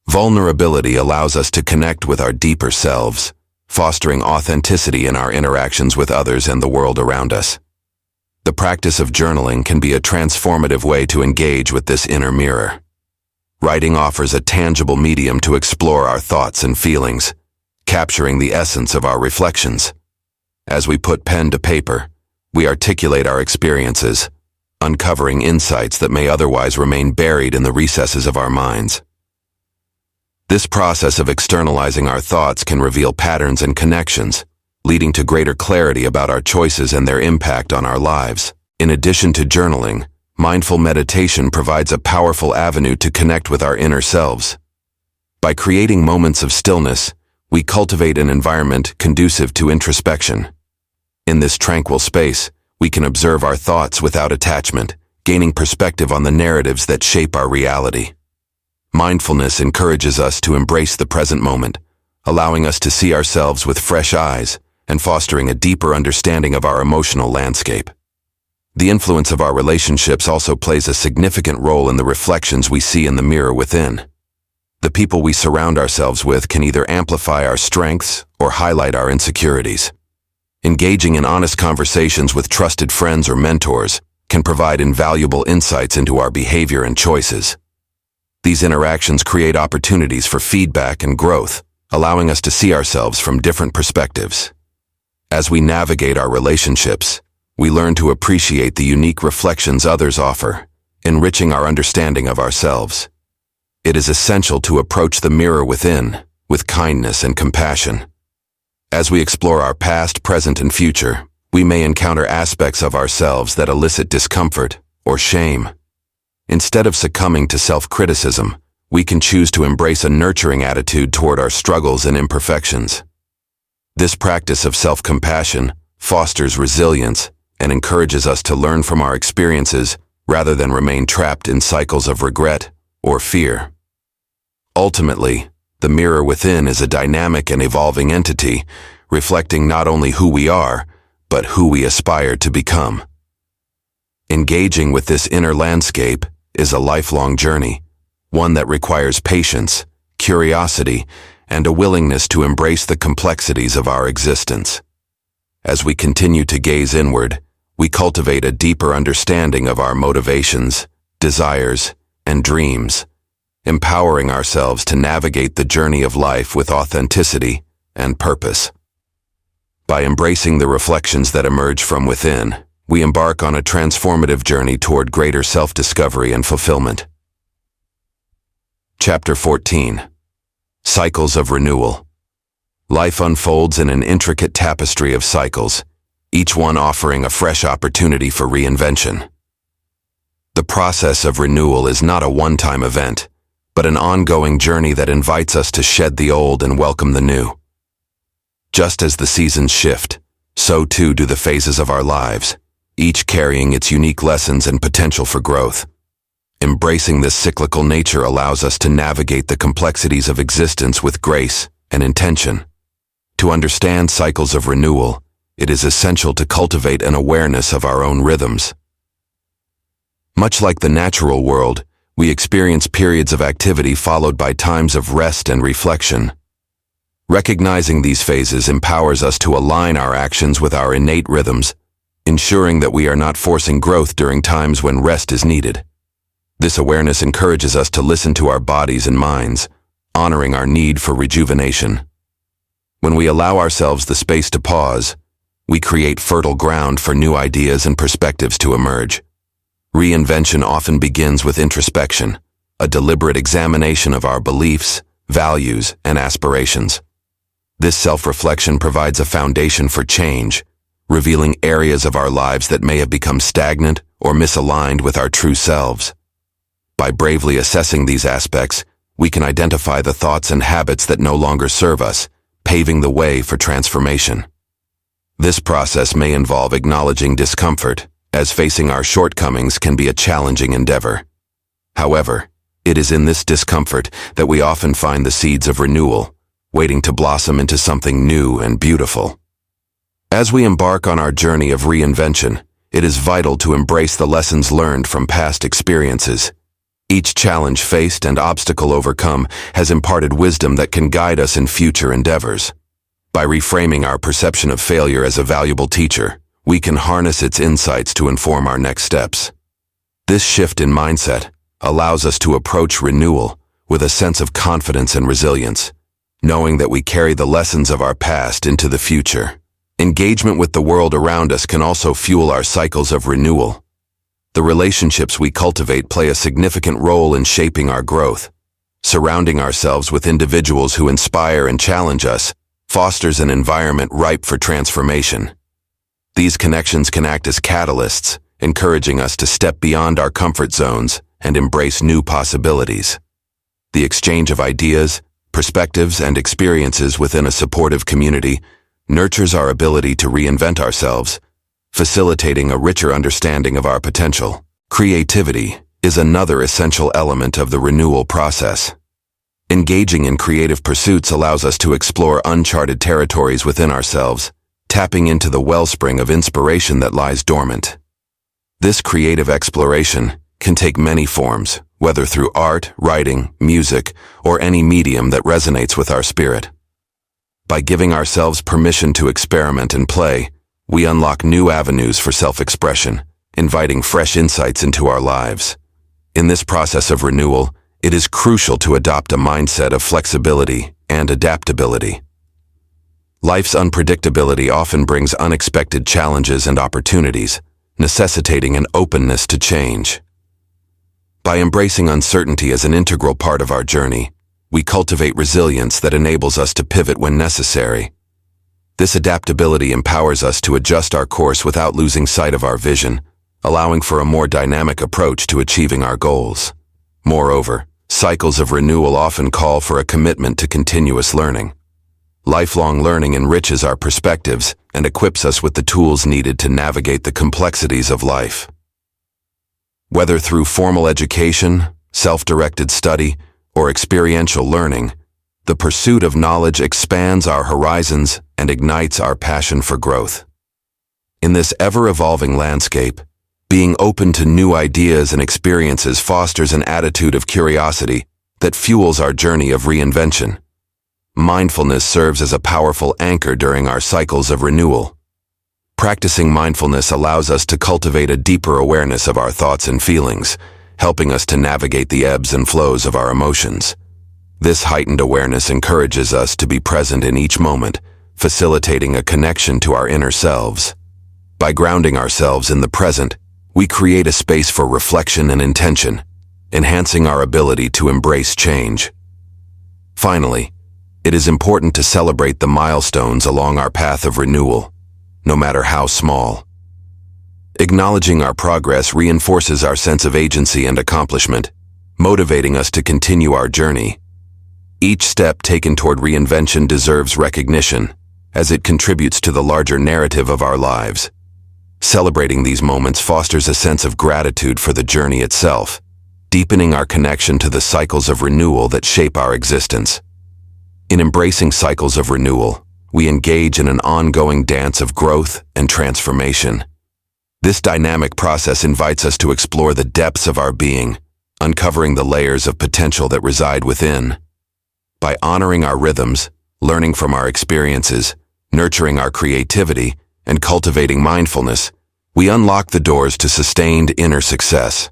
Vulnerability allows us to connect with our deeper selves, fostering authenticity in our interactions with others and the world around us. The practice of journaling can be a transformative way to engage with this inner mirror. Writing offers a tangible medium to explore our thoughts and feelings, capturing the essence of our reflections. As we put pen to paper, we articulate our experiences, uncovering insights that may otherwise remain buried in the recesses of our minds. This process of externalizing our thoughts can reveal patterns and connections, leading to greater clarity about our choices and their impact on our lives. In addition to journaling, mindful meditation provides a powerful avenue to connect with our inner selves. By creating moments of stillness, we cultivate an environment conducive to introspection. In this tranquil space, we can observe our thoughts without attachment, gaining perspective on the narratives that shape our reality. Mindfulness encourages us to embrace the present moment, allowing us to see ourselves with fresh eyes and fostering a deeper understanding of our emotional landscape. The influence of our relationships also plays a significant role in the reflections we see in the mirror within. The people we surround ourselves with can either amplify our strengths or highlight our insecurities. Engaging in honest conversations with trusted friends or mentors can provide invaluable insights into our behavior and choices. These interactions create opportunities for feedback and growth, allowing us to see ourselves from different perspectives. As we navigate our relationships, we learn to appreciate the unique reflections others offer, enriching our understanding of ourselves. It is essential to approach the mirror within with kindness and compassion. As we explore our past, present, and future, we may encounter aspects of ourselves that elicit discomfort or shame. Instead of succumbing to self-criticism, we can choose to embrace a nurturing attitude toward our struggles and imperfections. This practice of self-compassion fosters resilience and encourages us to learn from our experiences rather than remain trapped in cycles of regret or fear. Ultimately, the mirror within is a dynamic and evolving entity, reflecting not only who we are, but who we aspire to become. Engaging with this inner landscape is a lifelong journey, one that requires patience, curiosity, and a willingness to embrace the complexities of our existence. As we continue to gaze inward, we cultivate a deeper understanding of our motivations, desires, and dreams, empowering ourselves to navigate the journey of life with authenticity and purpose. By embracing the reflections that emerge from within, we embark on a transformative journey toward greater self-discovery and fulfillment. Chapter 14. Cycles of Renewal. Life unfolds in an intricate tapestry of cycles, each one offering a fresh opportunity for reinvention. The process of renewal is not a one-time event, but an ongoing journey that invites us to shed the old and welcome the new. Just as the seasons shift, so too do the phases of our lives, each carrying its unique lessons and potential for growth. Embracing this cyclical nature allows us to navigate the complexities of existence with grace and intention. To understand cycles of renewal, it is essential to cultivate an awareness of our own rhythms. Much like the natural world, we experience periods of activity followed by times of rest and reflection. Recognizing these phases empowers us to align our actions with our innate rhythms, ensuring that we are not forcing growth during times when rest is needed. This awareness encourages us to listen to our bodies and minds, honoring our need for rejuvenation. When we allow ourselves the space to pause, we create fertile ground for new ideas and perspectives to emerge. Reinvention often begins with introspection, a deliberate examination of our beliefs, values, and aspirations. This self-reflection provides a foundation for change, revealing areas of our lives that may have become stagnant or misaligned with our true selves. By bravely assessing these aspects, we can identify the thoughts and habits that no longer serve us, paving the way for transformation. This process may involve acknowledging discomfort, as facing our shortcomings can be a challenging endeavor. However, it is in this discomfort that we often find the seeds of renewal, waiting to blossom into something new and beautiful. As we embark on our journey of reinvention, it is vital to embrace the lessons learned from past experiences. Each challenge faced and obstacle overcome has imparted wisdom that can guide us in future endeavors. By reframing our perception of failure as a valuable teacher, we can harness its insights to inform our next steps. This shift in mindset, allows us to approach renewal with a sense of confidence and resilience, knowing that we carry the lessons of our past into the future. Engagement with the world around us can also fuel our cycles of renewal. The relationships we cultivate play a significant role in shaping our growth. Surrounding ourselves with individuals who inspire and challenge us fosters an environment ripe for transformation. These connections can act as catalysts, encouraging us to step beyond our comfort zones and embrace new possibilities. The exchange of ideas, perspectives, and experiences within a supportive community nurtures our ability to reinvent ourselves, facilitating a richer understanding of our potential. Creativity is another essential element of the renewal process. Engaging in creative pursuits allows us to explore uncharted territories within ourselves, tapping into the wellspring of inspiration that lies dormant. This creative exploration can take many forms, whether through art, writing, music, or any medium that resonates with our spirit. By giving ourselves permission to experiment and play, we unlock new avenues for self-expression, inviting fresh insights into our lives. In this process of renewal, it is crucial to adopt a mindset of flexibility and adaptability. Life's unpredictability often brings unexpected challenges and opportunities, necessitating an openness to change. By embracing uncertainty as an integral part of our journey, we cultivate resilience that enables us to pivot when necessary. This adaptability empowers us to adjust our course without losing sight of our vision, allowing for a more dynamic approach to achieving our goals. Moreover, cycles of renewal often call for a commitment to continuous learning. Lifelong learning enriches our perspectives and equips us with the tools needed to navigate the complexities of life. Whether through formal education, self-directed study, or experiential learning, the pursuit of knowledge expands our horizons and ignites our passion for growth. In this ever-evolving landscape, being open to new ideas and experiences fosters an attitude of curiosity that fuels our journey of reinvention. Mindfulness serves as a powerful anchor during our cycles of renewal. Practicing mindfulness allows us to cultivate a deeper awareness of our thoughts and feelings, helping us to navigate the ebbs and flows of our emotions. This heightened awareness encourages us to be present in each moment, facilitating a connection to our inner selves. By grounding ourselves in the present, we create a space for reflection and intention, enhancing our ability to embrace change. Finally, it is important to celebrate the milestones along our path of renewal, no matter how small. Acknowledging our progress reinforces our sense of agency and accomplishment, motivating us to continue our journey. Each step taken toward reinvention deserves recognition, as it contributes to the larger narrative of our lives. Celebrating these moments fosters a sense of gratitude for the journey itself, deepening our connection to the cycles of renewal that shape our existence. In embracing cycles of renewal, we engage in an ongoing dance of growth and transformation. This dynamic process invites us to explore the depths of our being, uncovering the layers of potential that reside within. By honoring our rhythms, learning from our experiences, nurturing our creativity, and cultivating mindfulness, we unlock the doors to sustained inner success.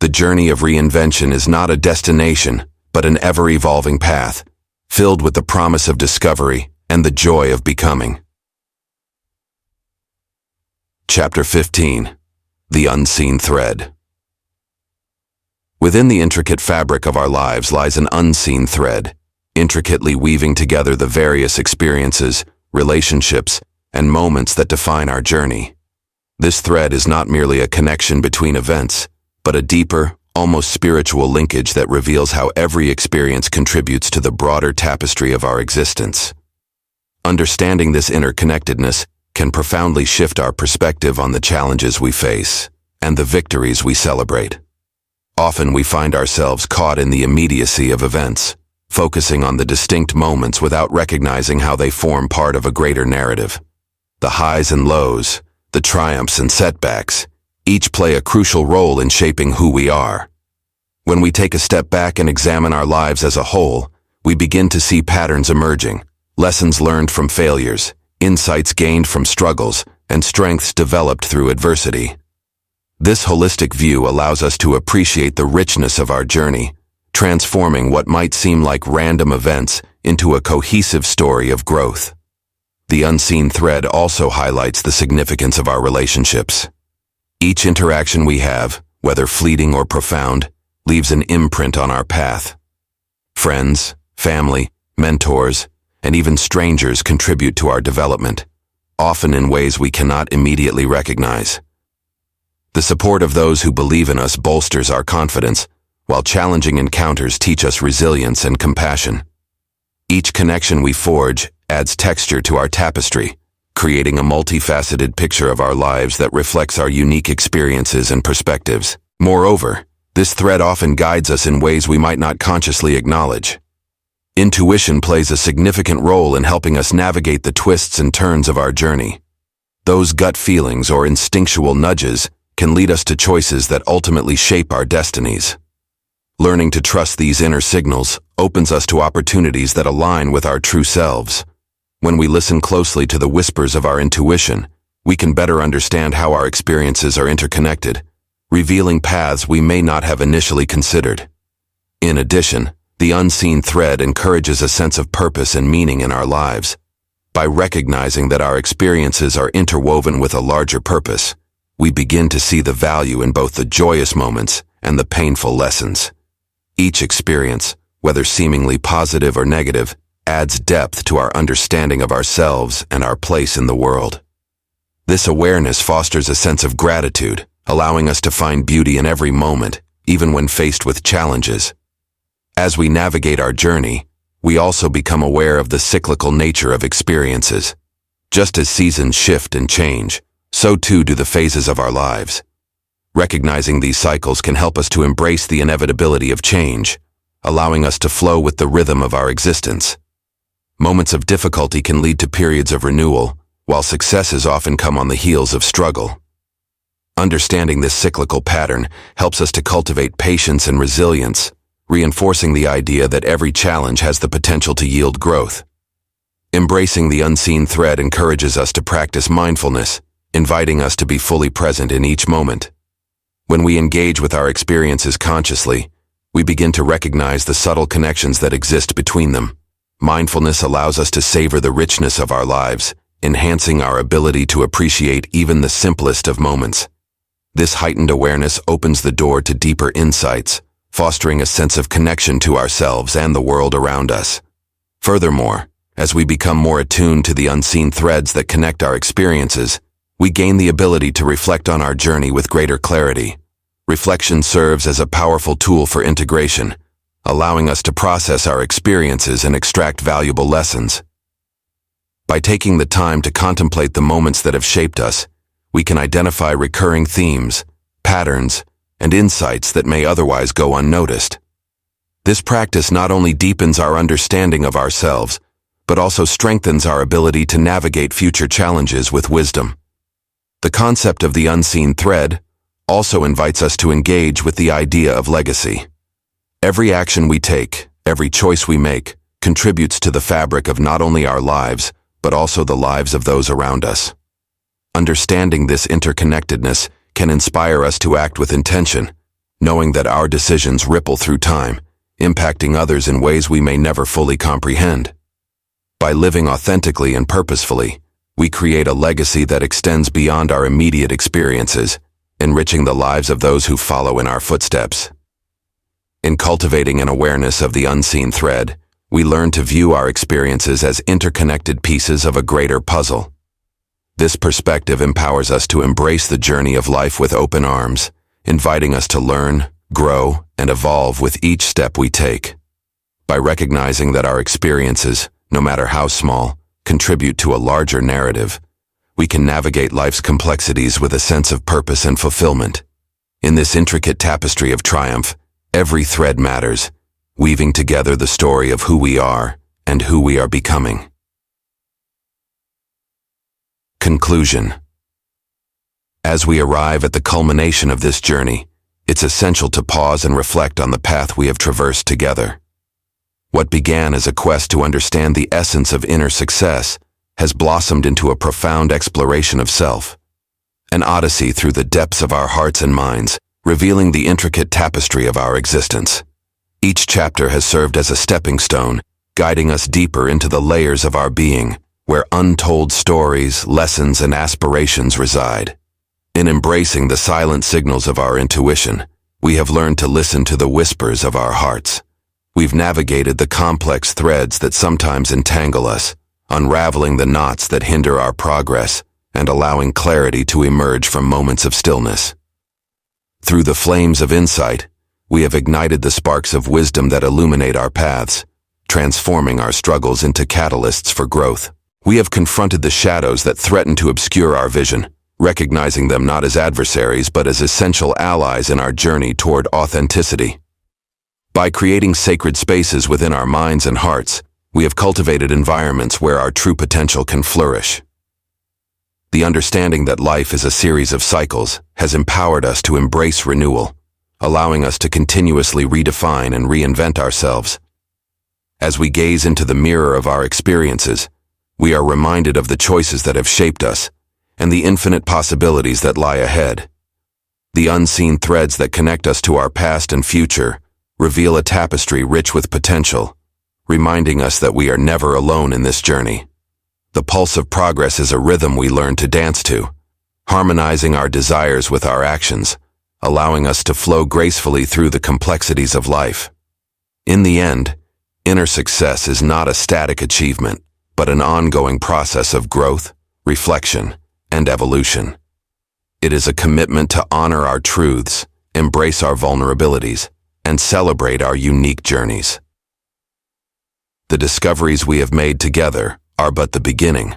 The journey of reinvention is not a destination, but an ever-evolving path, filled with the promise of discovery and the joy of becoming. Chapter 15. The Unseen Thread. Within the intricate fabric of our lives lies an unseen thread, intricately weaving together the various experiences, relationships, and moments that define our journey. This thread is not merely a connection between events, but a deeper, almost spiritual linkage that reveals how every experience contributes to the broader tapestry of our existence. Understanding this interconnectedness can profoundly shift our perspective on the challenges we face and the victories we celebrate. Often we find ourselves caught in the immediacy of events, focusing on the distinct moments without recognizing how they form part of a greater narrative. The highs and lows, the triumphs and setbacks, each play a crucial role in shaping who we are. When we take a step back and examine our lives as a whole, we begin to see patterns emerging, lessons learned from failures, insights gained from struggles, and strengths developed through adversity. This holistic view allows us to appreciate the richness of our journey, transforming what might seem like random events into a cohesive story of growth. The unseen thread also highlights the significance of our relationships. Each interaction we have, whether fleeting or profound, leaves an imprint on our path. Friends, family, mentors, and even strangers contribute to our development, often in ways we cannot immediately recognize. The support of those who believe in us bolsters our confidence, while challenging encounters teach us resilience and compassion. Each connection we forge adds texture to our tapestry, creating a multifaceted picture of our lives that reflects our unique experiences and perspectives. Moreover, this thread often guides us in ways we might not consciously acknowledge. Intuition plays a significant role in helping us navigate the twists and turns of our journey. Those gut feelings or instinctual nudges can lead us to choices that ultimately shape our destinies. Learning to trust these inner signals opens us to opportunities that align with our true selves. When we listen closely to the whispers of our intuition, we can better understand how our experiences are interconnected, revealing paths we may not have initially considered. In addition, the unseen thread encourages a sense of purpose and meaning in our lives. By recognizing that our experiences are interwoven with a larger purpose, we begin to see the value in both the joyous moments and the painful lessons. Each experience, whether seemingly positive or negative, adds depth to our understanding of ourselves and our place in the world. This awareness fosters a sense of gratitude, allowing us to find beauty in every moment, even when faced with challenges. As we navigate our journey, we also become aware of the cyclical nature of experiences. Just as seasons shift and change, so too do the phases of our lives. Recognizing these cycles can help us to embrace the inevitability of change, allowing us to flow with the rhythm of our existence. Moments of difficulty can lead to periods of renewal, while successes often come on the heels of struggle. Understanding this cyclical pattern helps us to cultivate patience and resilience, reinforcing the idea that every challenge has the potential to yield growth. Embracing the unseen thread encourages us to practice mindfulness, inviting us to be fully present in each moment. When we engage with our experiences consciously, we begin to recognize the subtle connections that exist between them. Mindfulness allows us to savor the richness of our lives, enhancing our ability to appreciate even the simplest of moments. This heightened awareness opens the door to deeper insights, fostering a sense of connection to ourselves and the world around us. Furthermore, as we become more attuned to the unseen threads that connect our experiences, we gain the ability to reflect on our journey with greater clarity. Reflection serves as a powerful tool for integration, allowing us to process our experiences and extract valuable lessons. By taking the time to contemplate the moments that have shaped us, we can identify recurring themes, patterns, and insights that may otherwise go unnoticed. This practice not only deepens our understanding of ourselves, but also strengthens our ability to navigate future challenges with wisdom. The concept of the unseen thread also invites us to engage with the idea of legacy. Every action we take, every choice we make, contributes to the fabric of not only our lives, but also the lives of those around us. Understanding this interconnectedness can inspire us to act with intention, knowing that our decisions ripple through time, impacting others in ways we may never fully comprehend. By living authentically and purposefully, we create a legacy that extends beyond our immediate experiences, enriching the lives of those who follow in our footsteps. In cultivating an awareness of the unseen thread, we learn to view our experiences as interconnected pieces of a greater puzzle. This perspective empowers us to embrace the journey of life with open arms, inviting us to learn, grow, and evolve with each step we take. By recognizing that our experiences, no matter how small, contribute to a larger narrative, we can navigate life's complexities with a sense of purpose and fulfillment. In this intricate tapestry of triumph, every thread matters, weaving together the story of who we are and who we are becoming. Conclusion. As we arrive at the culmination of this journey, it's essential to pause and reflect on the path we have traversed together. What began as a quest to understand the essence of inner success has blossomed into a profound exploration of self. an odyssey through the depths of our hearts and minds, revealing the intricate tapestry of our existence. Each chapter has served as a stepping stone, guiding us deeper into the layers of our being, where untold stories, lessons, and aspirations reside. In embracing the silent signals of our intuition, we have learned to listen to the whispers of our hearts. We've navigated the complex threads that sometimes entangle us, unraveling the knots that hinder our progress, and allowing clarity to emerge from moments of stillness. Through the flames of insight, we have ignited the sparks of wisdom that illuminate our paths, transforming our struggles into catalysts for growth. We have confronted the shadows that threaten to obscure our vision, recognizing them not as adversaries but as essential allies in our journey toward authenticity. By creating sacred spaces within our minds and hearts, we have cultivated environments where our true potential can flourish. The understanding that life is a series of cycles has empowered us to embrace renewal, allowing us to continuously redefine and reinvent ourselves. As we gaze into the mirror of our experiences, we are reminded of the choices that have shaped us and the infinite possibilities that lie ahead. The unseen threads that connect us to our past and future reveal a tapestry rich with potential, reminding us that we are never alone in this journey. The pulse of progress is a rhythm we learn to dance to, harmonizing our desires with our actions, allowing us to flow gracefully through the complexities of life. In the end, inner success is not a static achievement, but an ongoing process of growth, reflection, and evolution. It is a commitment to honor our truths, embrace our vulnerabilities, and celebrate our unique journeys. The discoveries we have made together are but the beginning.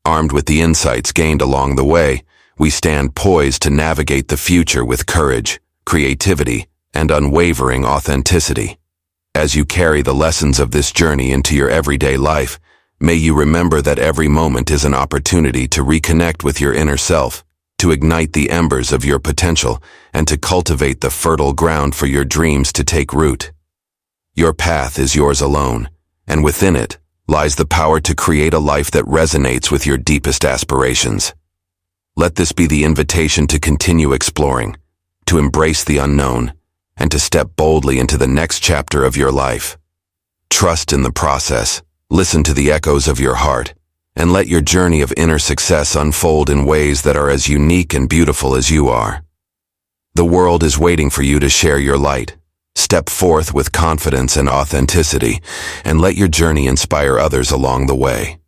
Armed with the insights gained along the way, we stand poised to navigate the future with courage, creativity, and unwavering authenticity. As you carry the lessons of this journey into your everyday life, may you remember that every moment is an opportunity to reconnect with your inner self, to ignite the embers of your potential, and to cultivate the fertile ground for your dreams to take root. Your path is yours alone, and within it lies the power to create a life that resonates with your deepest aspirations. Let this be the invitation to continue exploring, to embrace the unknown, and to step boldly into the next chapter of your life. Trust in the process, listen to the echoes of your heart, and let your journey of inner success unfold in ways that are as unique and beautiful as you are. The world is waiting for you to share your light. Step forth with confidence and authenticity, and let your journey inspire others along the way.